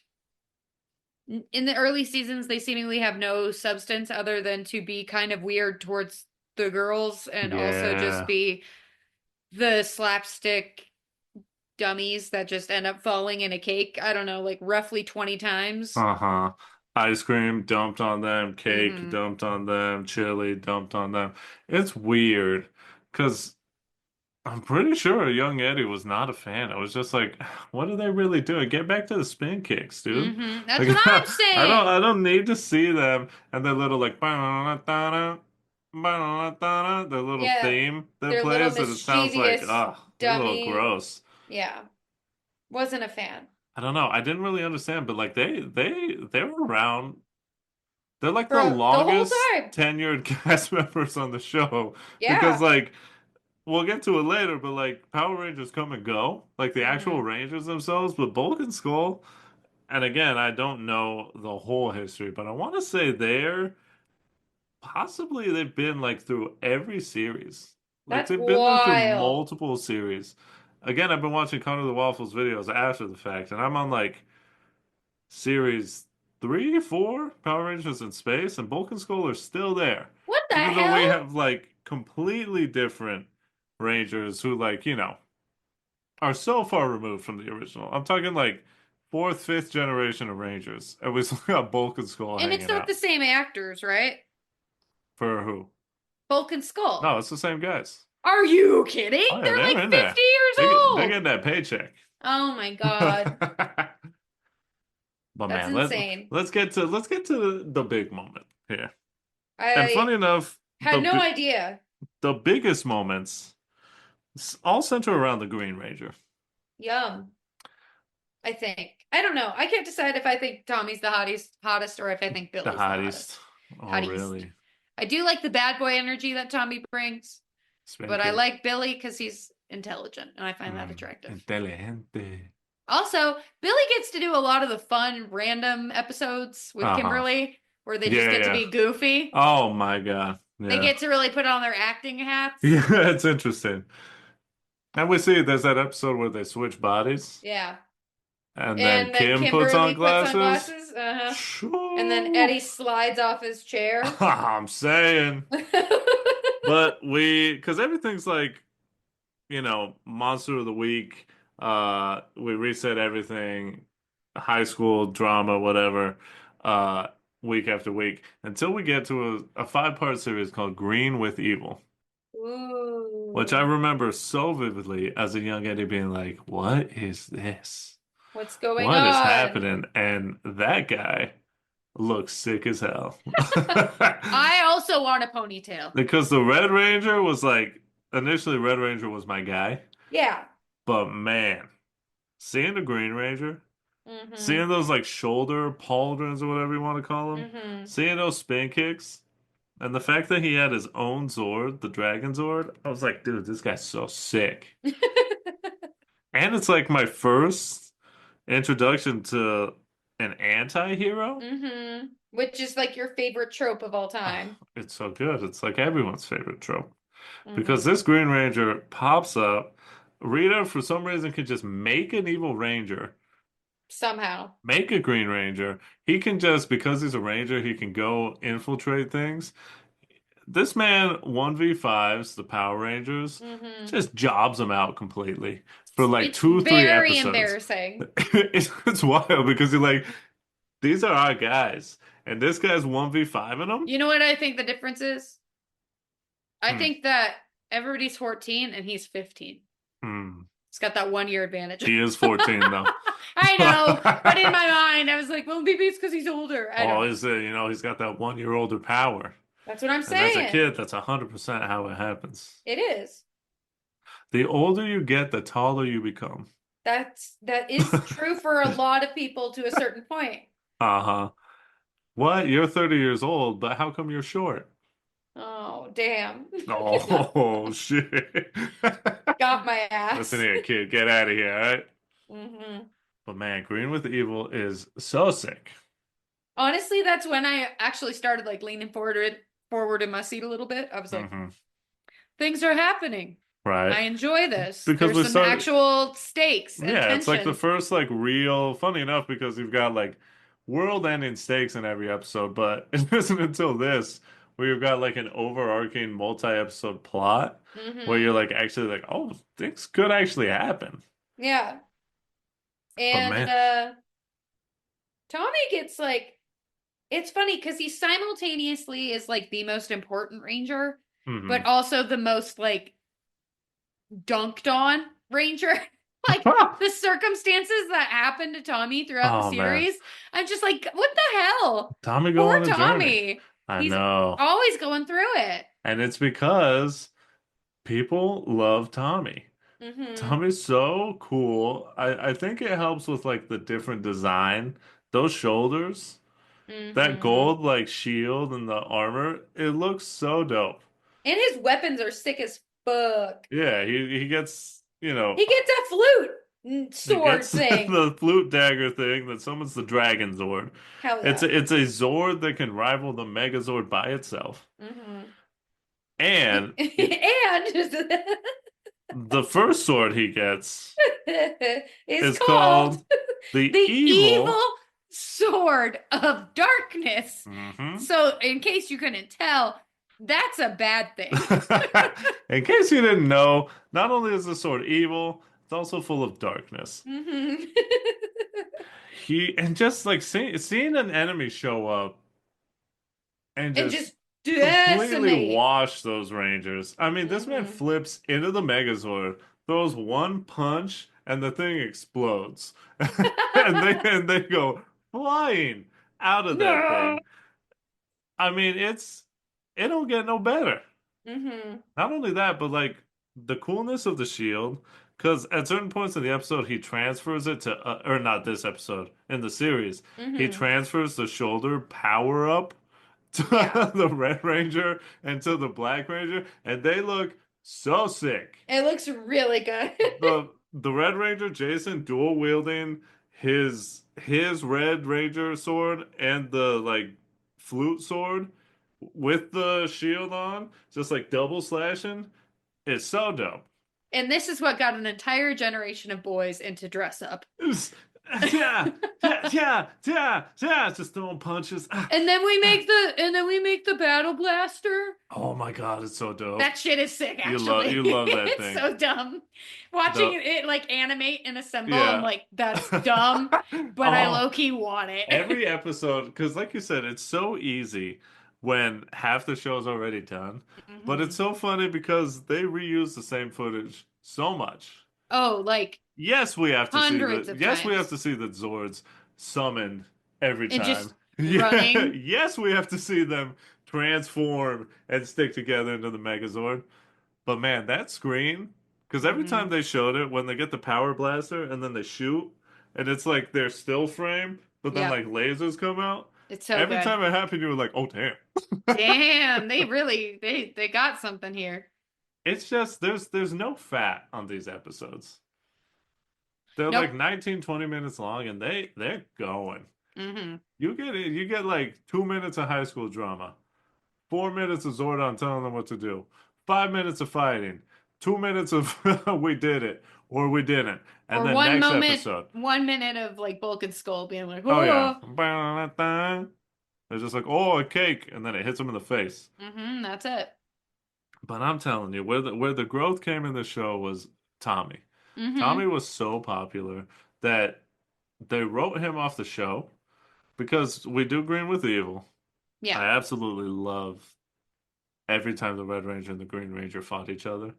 in the early seasons, they seemingly have no substance other than to be kind of weird towards the girls and also just Yeah. be the slapstick dummies that just end up falling in a cake. I don't know, like roughly 20 times. Uh-huh. Ice cream dumped on them, cake Hmm. dumped on them, chili dumped on them. It's weird because I'm pretty sure young Eddie was not a fan. I was just like, what are they really doing? Get back to the spin kicks, dude. That's Like, what I'm I saying. don't need to see them and their little like ba-da-da-da-da, ba-da-da-da-da, their little Yeah, theme that they're little plays that it sounds like, mischievous a little dummy. gross. Yeah, wasn't a fan. I don't know. I didn't really understand, but like they were around. They're like the For the whole longest time. tenured cast members on the show because Yeah. like we'll get to it later, but like Power Rangers come and go, like the actual Hmm. Rangers themselves, but Bulk and Skull, and again, I don't know the whole history, but I want to say they've been like through every series. Like That's they've been there through wild. multiple series. Again, I've been watching Connor the Waffles videos after the fact, and I'm on like series three, four, Power Rangers in Space, and Bulk and Skull are still there. What the Even though we hell? have like completely different Rangers who like, are so far removed from the original. I'm talking like fourth, fifth generation of Rangers. And we still got Bulk and Skull And it's hanging not out. the same actors, right? For who? Bulk and No, Skull. it's the same guys. Are you kidding? Oh yeah, They're they're like in 50 there. years They old. get that paycheck. Oh my God. But That's man, insane. let's get to the big moment here. And I funny enough, had no idea. the biggest moments all center around the Green Ranger. Yum. I think. I don't know. I can't decide if I think Tommy's the hottest or if I think The Billy's the hottest. hottest. Oh, Hottest. really? I do like the bad boy energy that Tommy brings, but I Spanky. like Billy because he's intelligent and I find that attractive. Inteligente. Also, Billy gets to do a lot of the fun, random episodes with Uh-huh. Kimberly where they just Yeah, get to yeah. be goofy. Oh my God. They Yeah. get to really put on their acting hats. Yeah, it's interesting. And we see there's that episode where they switch bodies, Yeah. and then And then Kim puts on Kimberly puts on glasses. glasses. Uh-huh. And then Shoo. Eddie slides off his chair. I'm saying. But because everything's like, Monster of the Week. We reset everything, high school drama, whatever, uh, week after week, until we get to a five-part series called Green with Evil, which I Ooh. remember so vividly as a young Eddie being like, "What is this? What's going What is on? happening?" And that guy looks sick as hell. I also want a ponytail. Because the Red Ranger was like, initially Red Ranger was my guy, Yeah. but man, seeing the Green Ranger, Mm-hmm. seeing those like shoulder pauldrons or whatever you want to call them, Mm-hmm. seeing those spin kicks, and the fact that he had his own Zord, the Dragon Zord, I was like, dude, this guy's so sick. And it's like my first introduction to an anti-hero. Mm-hmm. Which is like your favorite trope of all Oh, time. it's so good. It's like everyone's favorite trope. Because Mm-hmm. this Green Ranger pops up. Rita, for some reason, can just make an evil ranger, Somehow. make a Green Ranger. He can just, because he's a ranger, he can go infiltrate things. This man 1v5s the Power Rangers, Mm-hmm. just jobs them out completely for like It's two, three very episodes. embarrassing. It's wild because you're like, these are our guys, and this guy's 1v5ing them. You know what I think the difference is? I Hmm. think that everybody's 14 and he's 15. Hmm. He's got that 1 year advantage. He is 14 though. I know, but in my mind, I was like, well, maybe it's because he's older. I don't Oh, know. is it? He's got that 1 year older power. That's what I'm And as a saying. kid, that's 100% how it happens. It is. The older you get, the taller you become. That is true for a lot of people to a certain point. Uh-huh. What? You're 30 years old, but how come you're short? Oh, damn. Oh, shit. Got my ass. Listen here, kid. Get out of here, all right? Hmm. But man, Green with Evil is so sick. Honestly, that's when I actually started like leaning forward in my seat a little bit. I was like, Hmm. things are happening. Right? I enjoy this. Because There's we some started, actual stakes and yeah, it's like the tension. first like real, funny enough, because you've got like world-ending stakes in every episode, but it isn't until this where you've got like an overarching multi-episode plot where Hmm. you're like actually like, oh, things could actually happen. Yeah. But And man, Tommy gets like, it's funny because he simultaneously is like the most important ranger, hmm but also the most like dunked on ranger. Like the circumstances that happened to Tommy throughout the Oh man, series, I'm just like, what the hell? Tommy go Poor on a journey. Tommy. I He's know. always going through it. And it's because people love Tommy. Mm-hmm. Tommy's so cool. I think it helps with like the different design. Those shoulders, that Mm-hmm. gold like shield and the armor, it looks so dope. And his weapons are sick as fuck. Yeah, he gets, He gets a flute he sword gets thing. the flute dagger thing that summons the Dragon Zord. Hell It's yeah. a Zord that can rival the Megazord by itself. Hmm. And And the first sword he gets is is called called the the evil Evil. sword of darkness. Hmm. So, in case you couldn't tell, that's a bad thing. In case you didn't know, not only is the sword evil, it's also full of darkness. Hmm. And just like seeing an enemy show up and And just just completely decimate. wash those Rangers. I mean, this man Hmm. flips into the Megazord, throws one punch, and the thing explodes. And they go flying out of that No. thing. I mean, it don't get no better. Hmm. Not only that, but like the coolness of the shield, because at certain points in the episode, he transfers it to, or not this episode, in the series, he Hmm. transfers the shoulder power up Yeah. to the Red Ranger and to the Black Ranger, and they look so sick. It looks really good. The Red Ranger, Jason, dual wielding his Red Ranger sword and the like flute sword with the shield on, just like double slashing, is so dope. And this is what got an entire generation of boys into dress up. It's- yeah, yeah, yeah, yeah, yeah. Just throwing punches. And then we make the battle blaster. Oh my God, it's so dope. That shit is sick, You love actually. you love that It's thing. so dumb. Watching The it like animate and assemble, I'm yeah. like, that's dumb, but I Oh, low key want it. every episode, because like you said, it's so easy when half the show's already done. But it's Hmm. so funny because they reuse the same footage so much. Oh, like Yes, we have to see hundreds of yes, we have times. to see the Zords summoned every And just time. Yeah, running. yes, we have to see them transform and stick together into the Megazord. But man, that screen, because every time Hmm. they showed it, when they get the power blaster and then they shoot, and it's like their still frame, but then Yep. like lasers come out. It's so Every good. time it happened, you were like, "Oh damn!" Damn, they really they got something here. It's just there's no fat on these episodes. They're Nope. like 19, 20 minutes long, and they're going. Hmm. You get like 2 minutes of high school drama, 4 minutes of Zordon telling them what to do, 5 minutes of fighting, 2 minutes of we did it or we didn't, and Or then one next moment, episode, 1 minute of like Bulk and Skull being like, oh yeah, oh. they're just like oh a cake, and then it hits them in the face. That's it. But I'm telling you, where the growth came in the show was Tommy. Tommy Hmm. was so popular that they wrote him off the show because we do Green with Evil. Yeah. I absolutely love every time the Red Ranger and the Green Ranger fought each other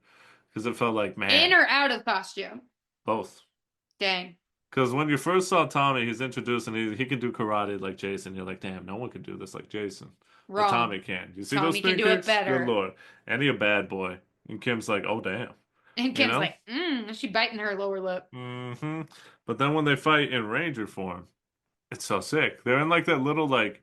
because it felt like, In man, or out of costume. both. Dang. Because when you first saw Tommy, he's introduced and he can do karate like Jason. You're like, damn, no one can do this like Jason. But Wrong. Tommy can. You see those Tommy can spin do it kicks? Good better. Lord. And he a bad boy. And Kim's like, oh, damn. And You Kim's know? like, is she biting her lower lip? Hmm. But then when they fight in Ranger form, it's so sick. They're in like that little like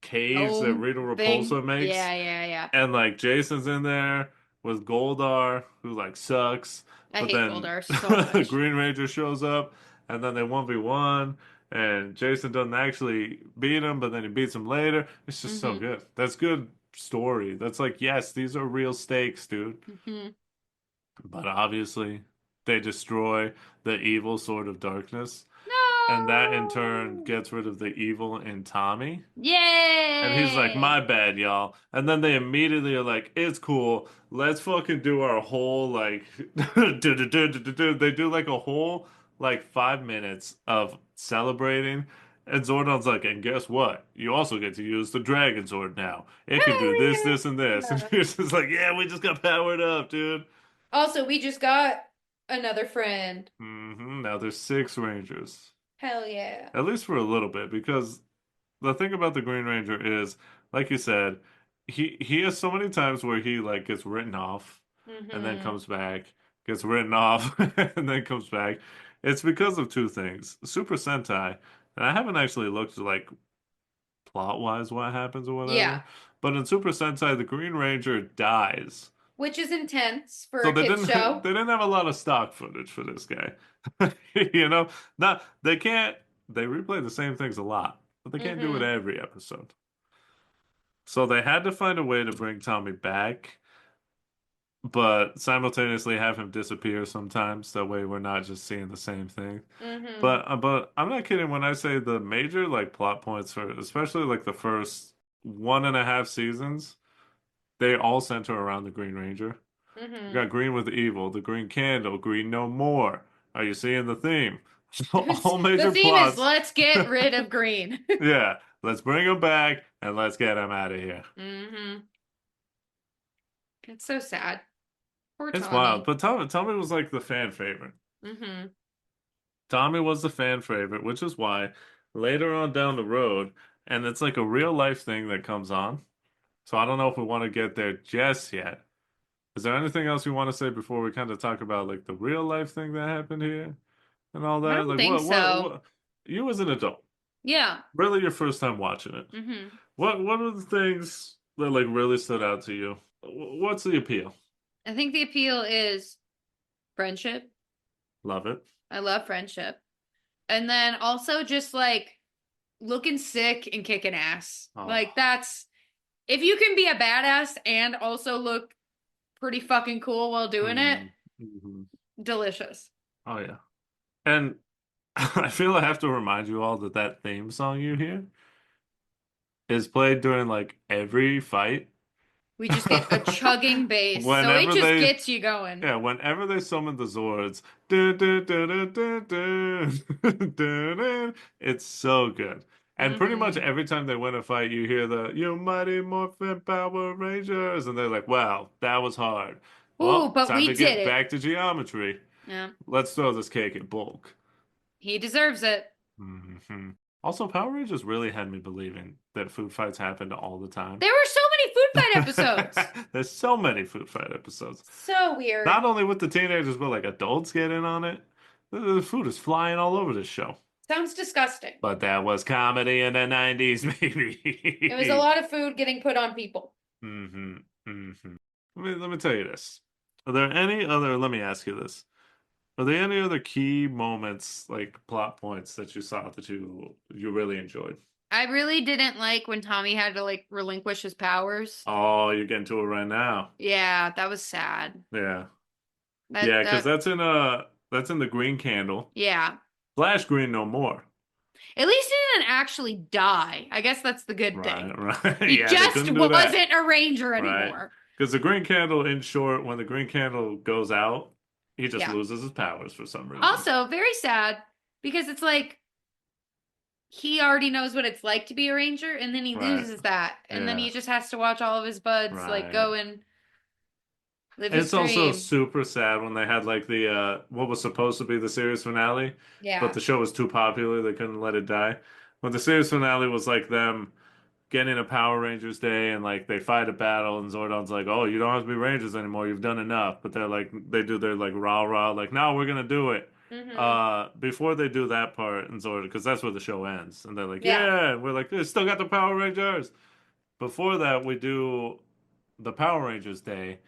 caves that Oh, Rita thing. Repulsa makes. Yeah, yeah, yeah. And like Jason's in there with Goldar, who like sucks. I But hate then Goldar so much. Green Ranger shows up, and then they 1v1, and Jason doesn't actually beat him, but then he beats him later. It's just so Hmm. good. That's good story. That's like, yes, these are real stakes, dude. Hmm. But obviously, they destroy the evil sword of darkness, and that in turn No. gets rid of the evil in Tommy. And he's like, my Yay. bad, y'all. And then they immediately are like, it's cool. Let's fucking do our whole like they do like a whole like 5 minutes of celebrating. And Zordon's like, and guess what? You also get to use the Dragon Sword now. It can do this, Hell this, and this. And yeah. he's just like, yeah, we just got powered up, dude. Also, we just got another friend. Now there's 6 Rangers. Hell yeah. At least for a little bit, because the thing about the Green Ranger is, like you said, he has so many times where he like gets written off and then Hmm. comes back, gets written off and then comes back. It's because of two things. Super Sentai, and I haven't actually looked like plot wise what happens or Yeah. whatever, but in Super Sentai, the Green Ranger dies which is intense for So a they kids didn't show. they didn't have a lot of stock footage for this guy. You know, not they can't they replay the same things a lot, but they can't do it Mm-hmm. every episode. So they had to find a way to bring Tommy back, but simultaneously have him disappear sometimes. That way we're not just seeing the same thing. Mm-hmm. But I'm not kidding when I say the major like plot points for especially like the first 1.5 seasons, they all center around the Green Ranger. You Mm-hmm. got green with evil, the green candle, green no more. Are you seeing the theme? All The major theme is plots. let's get rid of green. Yeah, let's bring him back and let's get him out of here. Mm-hmm. It's so sad. Poor It's wild, Tommy. but Tommy was like the fan favorite. Mm-hmm. Tommy was the fan favorite, which is why later on down the road, and it's like a real life thing that comes on. So I don't know if we want to get there just yet. Is there anything else you want to say before we kind of talk about like the real life thing that happened here and all I that? don't Like think so. what you as an adult, Yeah. really your first time watching it. Mm-hmm. What are the things that like really stood out to you? What's the appeal? I think the appeal is friendship. Love it. I love friendship. And then also just like looking sick and kicking ass. Oh. Like that's if you can be a badass and also look pretty fucking cool while doing it, Mm-hmm. delicious. Oh yeah. And I feel I have to remind you all that that theme song you hear is played during like every fight. We just get a chugging bass. So it Whenever just they, gets you going. yeah, whenever they summon the Zords, dun, dun, dun, dun, dun, dun, dun, dun, it's so good. And pretty much Mm-hmm. every time they win a fight, you hear the "You Mighty Morphin Power Rangers," and they're like, "Wow, that was hard." Ooh, Well, but time we to did get it. back to geometry. Yeah. Let's throw this cake in bulk. He deserves it. Hmm. Also, Power Rangers really had me believing that food fights happened all the time. There were so many food fight episodes. There's so many food fight episodes. So weird. Not only with the teenagers, but like adults get in on it. The food is flying all over this show. Sounds disgusting. But that was comedy in the 90s, baby. It was a lot of food getting put on people. Mm-hmm. Mm-hmm. Let me tell you this. Are there any other, let me ask you this. Are there any other key moments, like plot points that you saw that you really enjoyed? I really didn't like when Tommy had to like relinquish his powers. Oh, you're getting to it right now. Yeah, that was sad. Yeah. Yeah, because that's in the green candle. Yeah. Flash green no more. At least he didn't actually die. I guess that's the good thing. Right. He Yeah, just wasn't a ranger right. anymore. Because the green candle, in short, when the green candle goes out, he just Yeah. loses his powers for some reason. Also, very sad because it's like he already knows what it's like to be a ranger, and then he Right. loses that, and then Yeah. he just has to watch all of his buds like Right. go and live his It's also dream. super sad when they had like the what was supposed to be the series finale, Yeah. but the show was too popular, they couldn't let it die. When the series finale was like them getting a Power Rangers day and like they fight a battle and Zordon's like, "Oh, you don't have to be Rangers anymore. You've done enough." But they're like they do their like rah rah like, "No, we're gonna do it." Before they do that part in Zordon, because that's where the show ends, and they're like, Yeah. "Yeah," we're like, "They still got the Power Rangers." Before that, we do the Power Rangers day,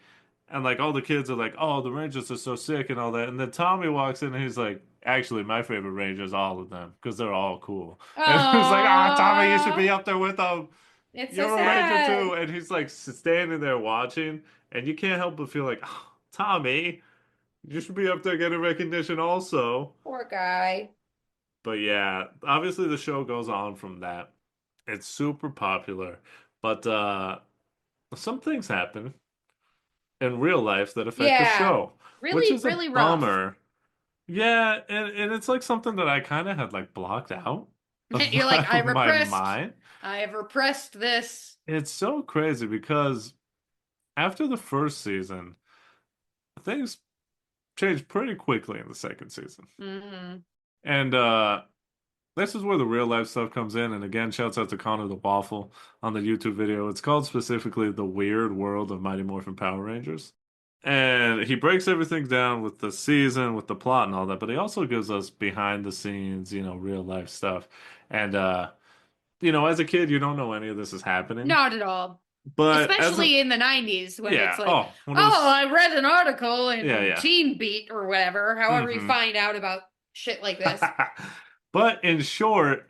and like all the kids are like, "Oh, the Rangers are so sick" and all that. And then Tommy walks in and he's like, "Actually, my favorite Rangers, all of them, because they're all cool." And he's like, "Ah, Tommy, you should be up there with them. It's You're so a Ranger sad. too." And he's like standing there watching, and you can't help but feel like, oh, Tommy, you should be up there getting recognition also. Poor guy. But yeah, obviously the show goes on from that. It's super popular, but some things happen in real life that affect the Yeah. show, which Really, is a really rough. bummer. Yeah, and it's like something that I kind of had like blocked out of You're like, I my repressed. mind. I have repressed this. It's so crazy because after the first season, things changed pretty quickly in the second season. Mm-hmm. And this is where the real life stuff comes in. And again, shouts out to Connor the Waffle on the YouTube video. It's called specifically The Weird World of Mighty Morphin Power Rangers. And he breaks everything down with the season, with the plot and all that, but he also gives us behind the scenes, real life stuff. And as a kid, you don't know any of this is happening. Not at all. But especially in the 90s when it's like, when it was, oh, I read an article in yeah. Teen Beat or whatever, however you Mhm. find out about shit like this. But in short,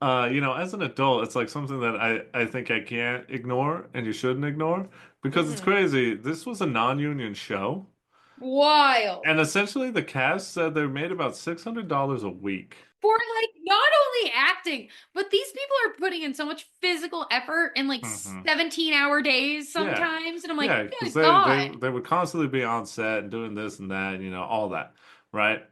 as an adult, it's like something that I think I can't ignore and you shouldn't ignore because it's Hmm. crazy. This was a non-union show, Wild. and essentially the cast said they made about $600 a week. For like not only acting, but these people are putting in so much physical effort in like Hmm 17-hour days Yeah. sometimes. And I'm like, Yeah, because good they God. they would constantly be on set and doing this and that, all that, right?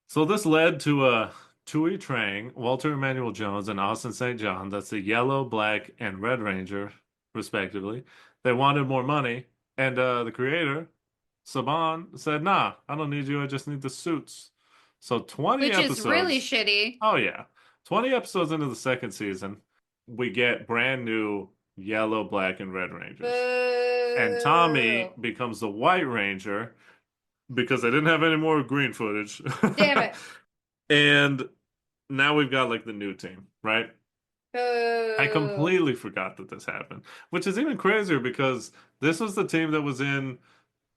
So this led to Tui Trang, Walter Emmanuel Jones, and Austin St. John. That's the Yellow, Black, and Red Ranger, respectively. They wanted more money, and the creator, Saban, said, "Nah, I don't need you. I just need the suits." So 20 Which is really episodes. shitty. Oh yeah, 20 episodes into the second season, we get brand new Yellow, Black, and Red Rangers, and Boo. Tommy becomes the White Ranger because they didn't have any more green footage. Damn it. And now we've got like the new team, right? I Boo. completely forgot that this happened, which is even crazier because this was the team that was in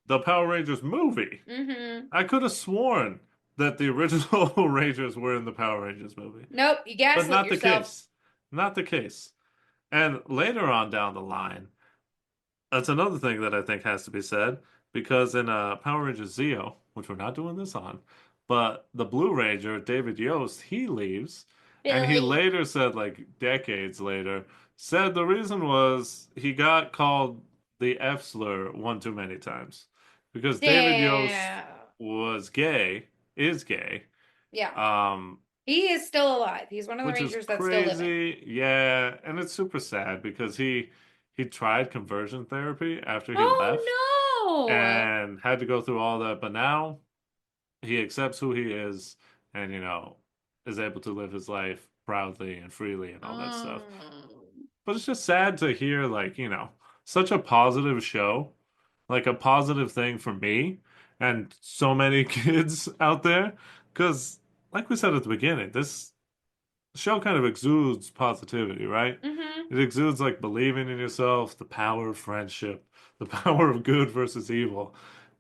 the Power Rangers movie. Mm-hmm. I could have sworn that the original Rangers were in the Power Rangers movie, Nope, you but gaslit not the yourself. case. Not the case. And later on down the line, that's another thing that I think has to be said because in Power Rangers Zeo, which we're not doing this on, but the Blue Ranger, David Yost, he leaves, and he Billy. later said, like decades later, said the reason was he got called the F slur one too many times because David Yost Damn. was gay, is gay, Yeah. um, He is still alive. He's one of the which is Rangers that's still living. crazy. Yeah, and it's super sad because he tried conversion therapy after he left Oh and had to go through all that, but now he accepts who he is and is able to live his life proudly and freely and no. all that stuff. But it's just sad to hear like, such a positive show, like a positive thing for me and so many kids out there because like we said at the beginning, this show kind of exudes positivity, right? Mm-hmm. It exudes like believing in yourself, the power of friendship, the power of good versus evil.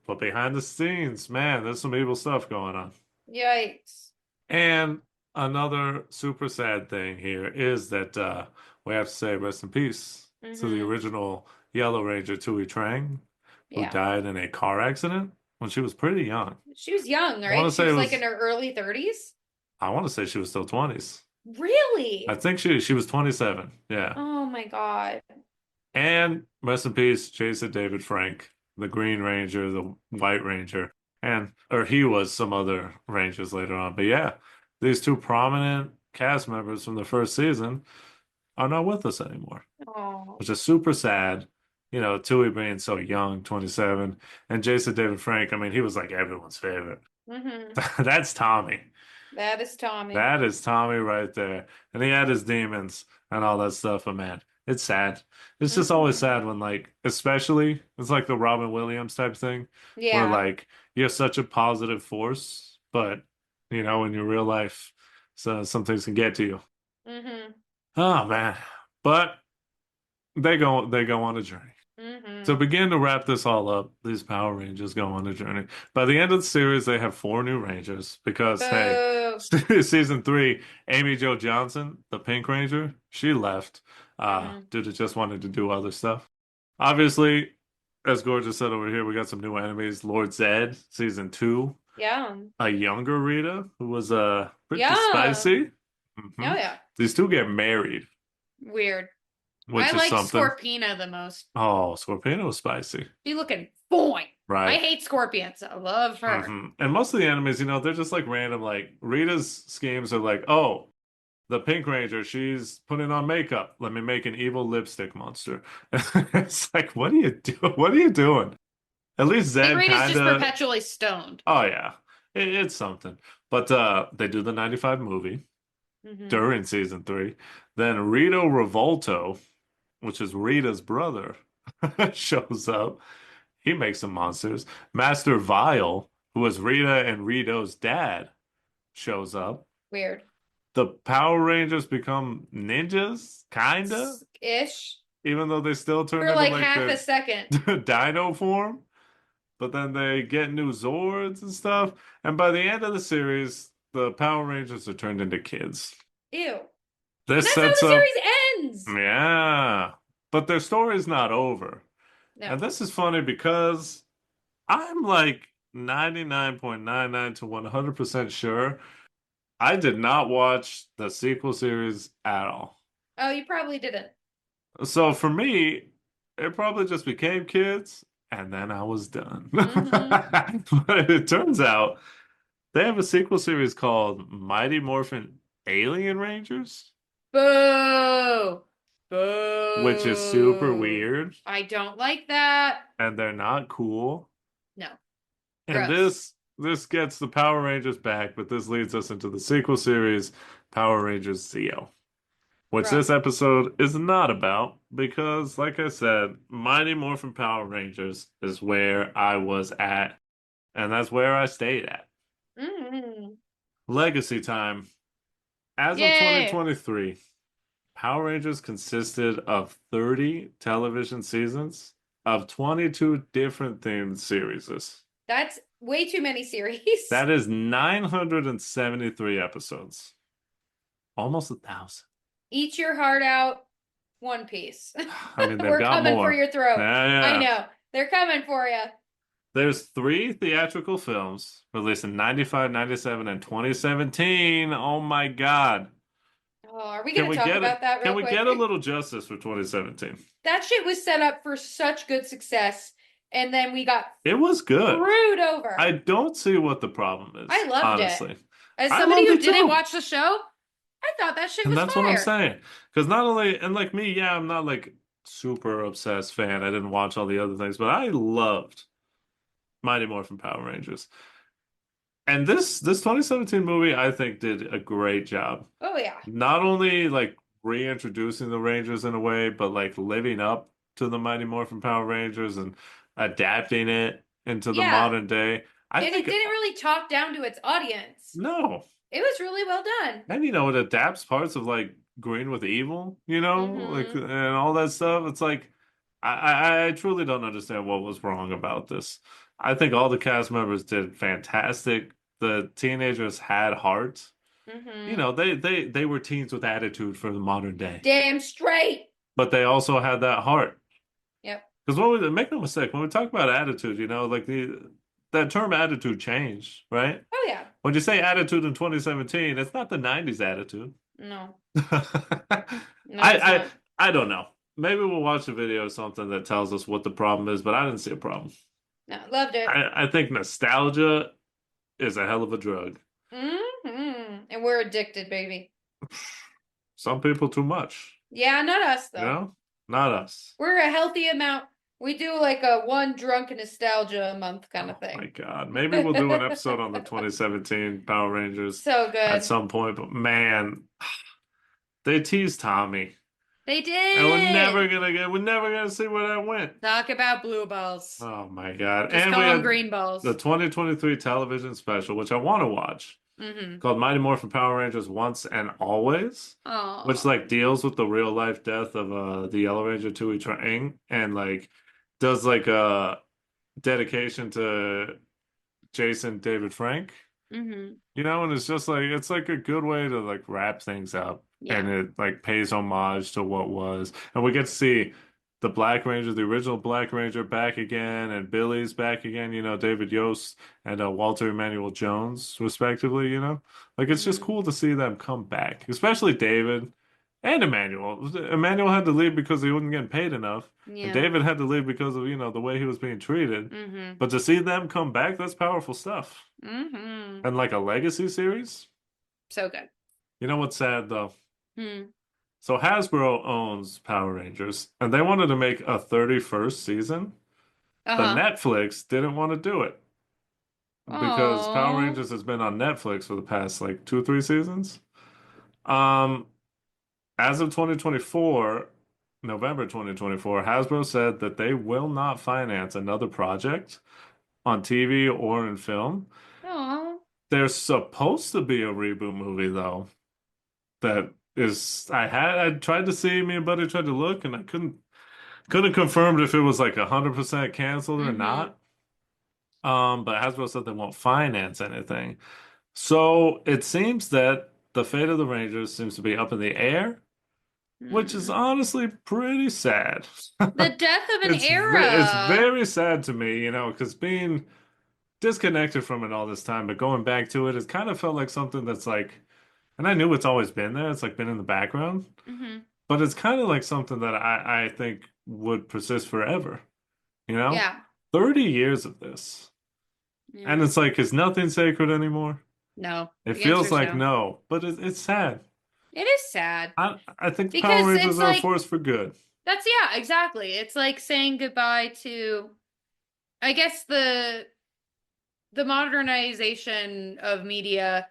But behind the scenes, man, there's some evil stuff going on. Yikes. And another super sad thing here is that we have to say rest in peace to the Mm-hmm. original Yellow Ranger Tui Trang, who Yeah. died in a car accident when she was pretty young. She was young, I want right? to She say it was like in was, her early 30s. I want to say she was still 20s. I Really? think she was 27. Yeah. Oh my God. And rest in peace, Jason David Frank, the Green Ranger, the White Ranger, or he was some other Rangers later on. But yeah, these two prominent cast members from the first season are not with us anymore, Oh. which is super sad. Tui being so young, 27, and Jason David Frank, I mean, he was like everyone's favorite. Mm-hmm. That's Tommy. That is Tommy. That is Tommy right there. And he had his demons and all that stuff, but man, it's sad. It's just always Mm-hmm. sad when like, especially it's like the Robin Williams type thing, where Yeah. like you're such a positive force, but in your real life, so some things can get to you. Mm-hmm. Oh man. But they go on a journey. To Mm-hmm. begin to wrap this all up, these Power Rangers go on a journey. By the end of the series, they have four new Rangers because, hey, Boo. season three, Amy Jo Johnson, the Pink Ranger, she left Mm-hmm. due to just wanting to do other stuff. Obviously, as Gorgeous said over here, we got some new enemies. Lord Zed, season two, Yum. a younger Rita who was pretty Yum. spicy. Oh yeah. These two get married, Weird. which I is like something. Scorpina the most. Oh, Scorpino was spicy. She looking fine. I Right. hate scorpions. I love her. And most of the enemies, they're just like random. Like Rita's schemes are like, oh, the Pink Ranger, she's putting on makeup. Let me make an evil lipstick monster. It's like, what are you doing? What are you doing? At least Pink Zed Rita's kind just of. perpetually stoned. Oh yeah, it's something. But they do the '95 movie Mm-hmm. during season three. Then Rito Revolto, which is Rita's brother, shows up. He makes some monsters. Master Vile, who was Rita and Rito's dad, shows up. Weird. The Power Rangers become ninjas, kinda. Ish. even though they still turn For into like like half their a second. dino form. But then they get new Zords and stuff. And by the end of the series, the Power Rangers are turned into kids. Ew. And This that's how sets the up, series ends. yeah. But their story's not over. No. And this is funny because I'm like 99.99 to 100% sure I did not watch the sequel series at all. Oh, you probably didn't. So for me, it probably just became kids, and then I was done. Mm-hmm. But it turns out they have a sequel series called Mighty Morphin Alien Rangers, Boo. which is super Boo. weird, I don't like that. and they're not cool. No. And Gross. this gets the Power Rangers back, but this leads us into the sequel series, Power Rangers Zeo, which this Rough. episode is not about because, like I said, Mighty Morphin Power Rangers is where I was at, and that's where I stayed at. Mm-hmm. Legacy time. As of Yay. 2023, Power Rangers consisted of 30 television seasons of 22 different themed series. That's way too many series. That is 973 episodes. Almost 1,000. Eat your heart out, One Piece. I mean, they've We're got coming more. for your throat. Yeah. I know. They're coming for you. There's 3 theatrical films released in 95, 97, and 2017. Oh my God. Oh, are we going to talk about that real Can we quick? get a little justice for 2017? That shit was set up for such good success, and then we got It was good. screwed over. I don't see what the problem is. I loved honestly. it. As I somebody loved who it didn't too. watch the show, I thought that shit And was that's fire. what I'm saying. Because not only, and like me, yeah, I'm not like super obsessed fan. I didn't watch all the other things, but I loved Mighty Morphin Power Rangers. And this 2017 movie, I think, did a great job. Oh yeah. Not only like reintroducing the Rangers in a way, but like living up to the Mighty Morphin Power Rangers and adapting it into the Yeah. modern day. I And think it didn't really talk down to its audience. no. It was really well done. And it adapts parts of like Green with Evil, like Mhm. and all that stuff. It's like I truly don't understand what was wrong about this. I think all the cast members did fantastic. The teenagers had heart. Mhm. They were teens with attitude for the modern day. Damn straight. But they also had that heart. Yep. Because make no mistake, when we talk about attitude, like that term attitude changed, right? Oh yeah. When you say attitude in 2017, it's not the 90s attitude. No. No, it's I not. I don't know. Maybe we'll watch a video or something that tells us what the problem is, but I didn't see a problem. No, loved it. I think nostalgia is a hell of a drug. And we're addicted, baby. Some people too much. Yeah, not us though. Not us. We're a healthy amount. We do like a one drunk nostalgia a month kind of thing. Oh my God. Maybe we'll do an episode on the 2017 Power Rangers So good. at some point, but man, they teased Tommy. They did. And we're never gonna see where that went. Talk about blue balls. Oh my God. Just And call we them had green balls. the 2023 television special, which I want to watch, called Mighty Morphin Power Rangers Once and Always, Oh. which like deals with the real life death of the Yellow Ranger Tui Trang and like does like a dedication to Jason David Frank. And it's just like it's like a good way to like wrap things up. Yeah. And it like pays homage to what was. And we get to see the Black Ranger, the original Black Ranger back again, and Billy's back again, David Yost and Walter Emmanuel Jones, respectively, Like it's just cool to see them come back, especially David and Emmanuel. Emmanuel had to leave because he wasn't getting paid enough. Yeah. And David had to leave because of, the way he was being treated. But to see them come back, that's powerful stuff. And like a legacy series. So good. You know what's sad though? So Hasbro owns Power Rangers, and they wanted to make a 31st season. But Netflix didn't want to do it because Power Rangers has been on Netflix for the past like 2-3 seasons. As of 2024, November 2024, Hasbro said that they will not finance another project on TV or in film. Aww. There's supposed to be a reboot movie though that is I tried to see, me and Buddy tried to look, and I couldn't confirm if it was like 100% canceled or Mm-hmm. not. But Hasbro said they won't finance anything. So it seems that the fate of the Rangers seems to be up in the air, which is Hmm. honestly pretty sad. The death of an It's era. very sad to me, because being disconnected from it all this time, but going back to it, it kind of felt like something that's like, and I knew it's always been there. It's like been in the background, Hmm. but it's kind of like something that I think would persist forever, you know? Yeah. 30 years of this. And Yeah. it's like, is nothing sacred anymore? No. It The answer feels is like no. no, but it's sad. It is sad I think the Power because Rangers it's are a like force for good. that's yeah, exactly. It's like saying goodbye to I guess the modernization of media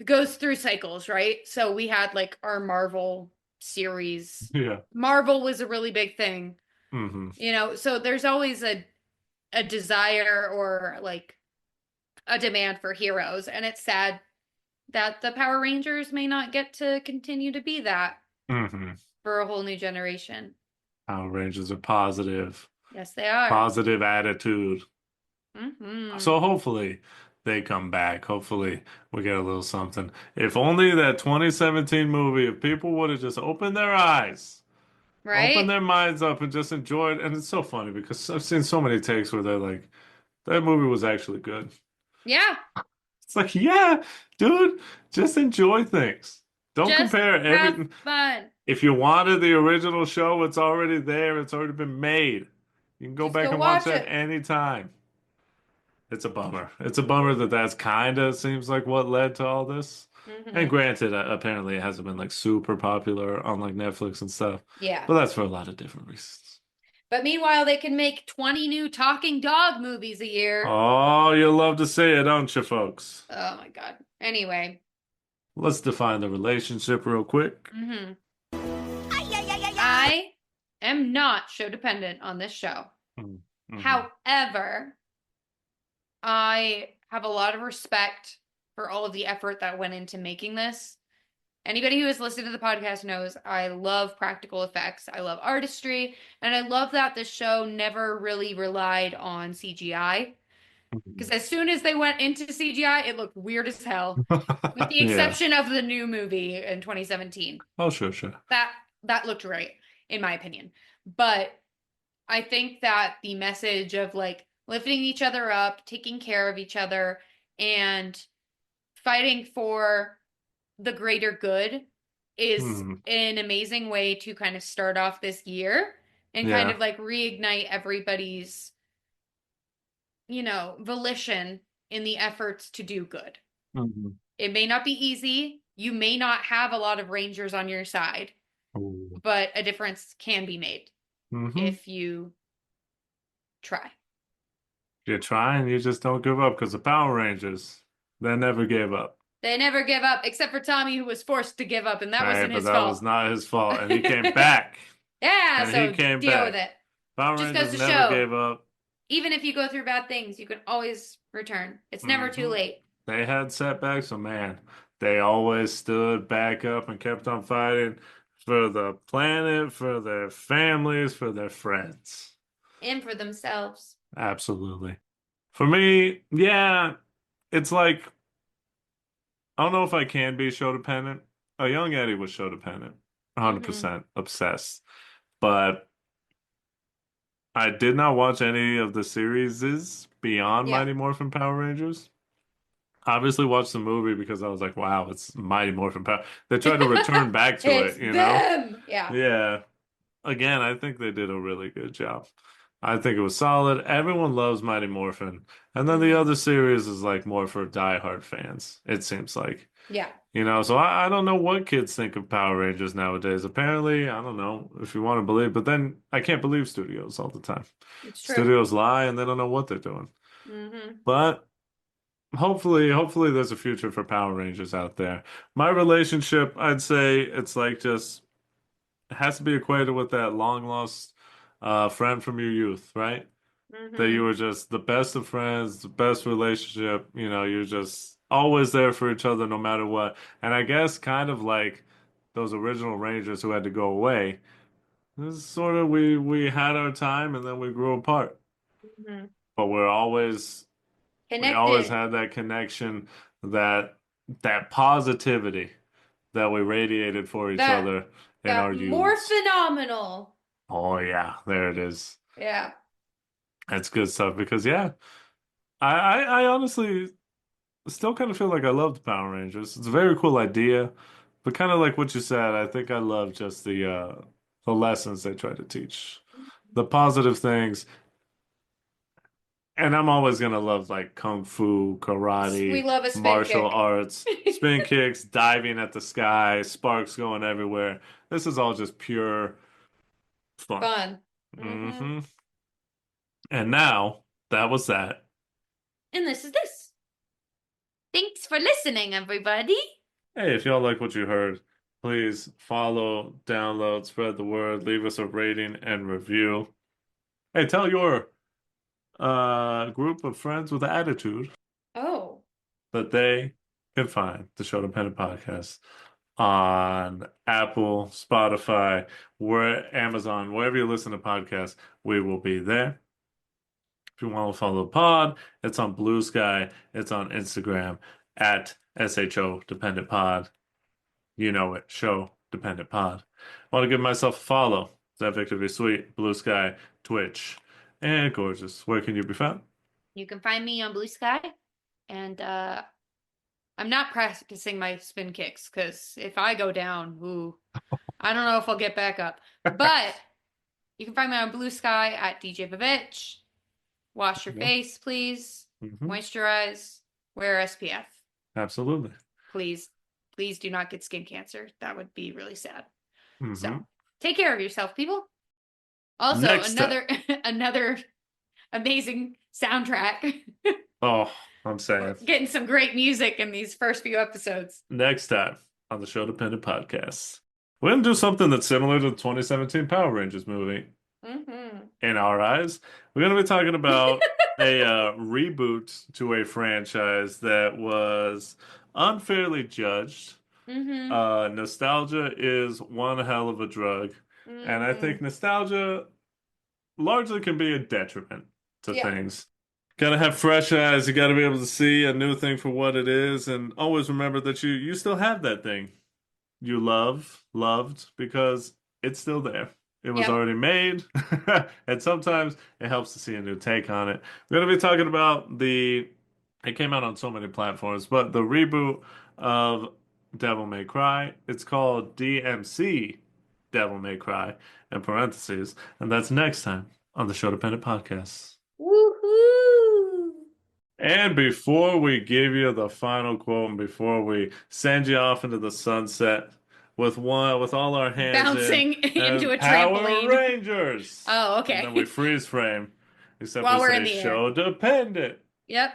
goes through cycles, right? So we had like our Marvel series. Yeah. Marvel was a really big thing, Hmm. so there's always a desire or like a demand for heroes, and it's sad that the Power Rangers may not get to continue to be that Hmm. for a whole new generation. Power Rangers are positive, Yes, they are. positive attitude. Hmm. So hopefully they come back. Hopefully we get a little something. If only that 2017 movie, if people would have just opened their eyes, opened Right? their minds up and just enjoyed. And it's so funny because I've seen so many takes where they're like, that movie was actually good. Yeah. It's like, yeah, dude, just enjoy things. Don't Just compare have everything. fun. If you wanted the original show, it's already there. It's already been made. You can go Just back go and watch watch that it. anytime. It's a bummer. It's a bummer that that's kind of seems like what led to all this. And Hmm. granted, apparently it hasn't been like super popular on like Netflix and stuff, Yeah. but that's for a lot of different reasons. But meanwhile, they can make 20 new talking dog movies a year. Oh, you love to see it, don't you, folks? Oh my God. Anyway. Let's define the relationship real quick. Hmm. Ay, ay, ay, ay, ay. I am not show dependent on this show. Mm-hmm. However, I have a lot of respect for all of the effort that went into making this. Anybody who has listened to the podcast knows I love practical effects. I love artistry. And I love that the show never really relied on CGI. Because as soon as they went into CGI, it looked weird as hell. With the Yeah. exception of the new movie in 2017. Oh, sure, sure. That looked great, in my opinion. But I think that the message of like lifting each other up, taking care of each other, and fighting for the greater good is Hmm. an amazing way to kind of start off this year and kind Yeah. of like reignite everybody's, volition in the efforts to do good. Hmm. It may not be easy. You may not have a lot of rangers on your side, but a difference can be made Mm-hmm. if you try. You try and you just don't give up because the Power Rangers, they never gave up. They never give up, except for Tommy, who was forced to give up, and that Right, wasn't but his that was fault. not his fault. And he came back. Yeah, And he so came deal with back. it. Power Just goes Rangers to never show, gave up. even if you go through bad things, you can always return. It's never too Hmm. late. They had setbacks, so man, they always stood back up and kept on fighting for the planet, for their families, for their friends. And for themselves. Absolutely. For me, yeah, it's like I don't know if I can be show dependent. A young Eddie was show dependent, Hmm. 100% obsessed. But I did not watch any of the series beyond Yeah. Mighty Morphin Power Rangers. Obviously watched the movie because I was like, wow, it's Mighty Morphin Power. They tried to return back to It's it, you know? them. Yeah. Yeah. Again, I think they did a really good job. I think it was solid. Everyone loves Mighty Morphin. And then the Hmm. other series is like more for diehard fans, it seems like. Yeah. So I don't know what kids think of Power Rangers nowadays. Apparently, I don't know if you want to believe, but then I can't believe studios all the time. It's true. Studios lie and they don't know what they're doing. Hmm. But hopefully there's a future for Power Rangers out there. My relationship, I'd say it's like just it has to be equated with that long lost friend from your youth, right? That you Hmm. were just the best of friends, the best relationship. You're just always there for each other no matter what. And I guess kind of like those original Rangers who had to go away. This is sort of we had our time and then we grew apart. Mhm. But we always Connected. had that connection, that positivity that we radiated for each That other in our got more youths. phenomenal. Oh yeah, there it is. Yeah. That's good stuff because yeah, I honestly still kind of feel like I love the Power Rangers. It's a very cool idea, but kind of like what you said, I think I love just the lessons they try to teach, the positive things. And I'm always gonna love like kung fu, We karate, love a spin martial kick. arts, spin kicks, diving at the sky, sparks going everywhere. This is all just pure fun. Fun. Hmm. And now that was that. And this is this. Thanks for listening, everybody. Hey, if y'all like what you heard, please follow, download, spread the word, leave us a rating and review. Hey, tell your group of friends with attitude Oh. that they can find the Show-Dependent podcast on Apple, Spotify, Amazon, wherever you listen to podcasts, we will be there. If you want to follow the pod, it's on Blue Sky, it's on Instagram at SHO Dependent Pod. You know it, Show Dependent Pod. I want to give myself a follow. That Victor be sweet, Blue Sky, Twitch, and Gorgeous. Where can you be found? You can find me on Blue Sky. And I'm not practicing my spin kicks because if I go down, ooh, I don't know if I'll get back up. But you can find me on Blue Sky at DJ Vivitch. Wash your Yeah. face, please. Mhm. Moisturize. Wear SPF. Absolutely. Please. Please do not get skin cancer. That would be really sad. Mhm. So take care of yourself, people. Also, Next another amazing soundtrack. Oh, I'm saying. Getting some great music in these first few episodes. Next time on the Show Dependent Podcast, we're going to do something that's similar to the 2017 Power Rangers movie. In our eyes, we're going to be talking about a reboot to a franchise that was unfairly judged. Nostalgia is one hell of a drug, and I think nostalgia largely can be a detriment to things. Gotta have fresh eyes. You gotta be able to see a new thing for what it is, and always remember that you still have that thing you loved, because it's still there. It was already made, and sometimes it helps to see a new take on it. We're gonna be talking about it came out on so many platforms, but the reboot of Devil May Cry. It's called DMC Devil May Cry in parentheses, and that's next time on the Show Dependent Podcast. Woohoo! And before we give you the final quote, and before we send you off into the sunset with all our hands bouncing into a Power trampoline. Rangers. Oh, okay. And then we freeze frame, except While we we're say in the air. Show Dependent. Yep.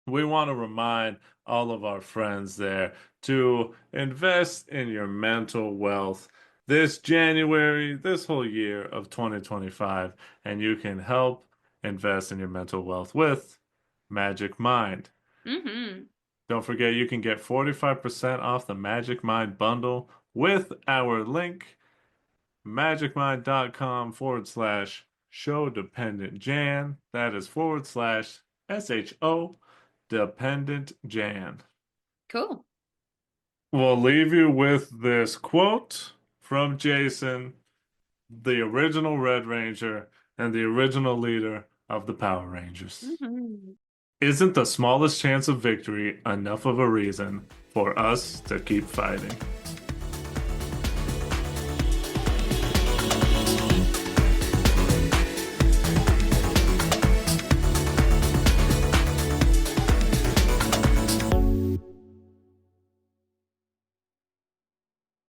We want to remind all of our friends there to invest in your mental wealth this January, this whole year of 2025, and you can help invest in your mental wealth with Magic Mind. Don't forget, you can get 45% off the Magic Mind bundle with our link, magicmind.com/show dependent Jan. That is /SHO dependent Jan. Cool. We'll leave you with this quote from Jason, the original Red Ranger and the original leader of the Power Rangers. Isn't the smallest chance of victory enough of a reason for us to keep fighting?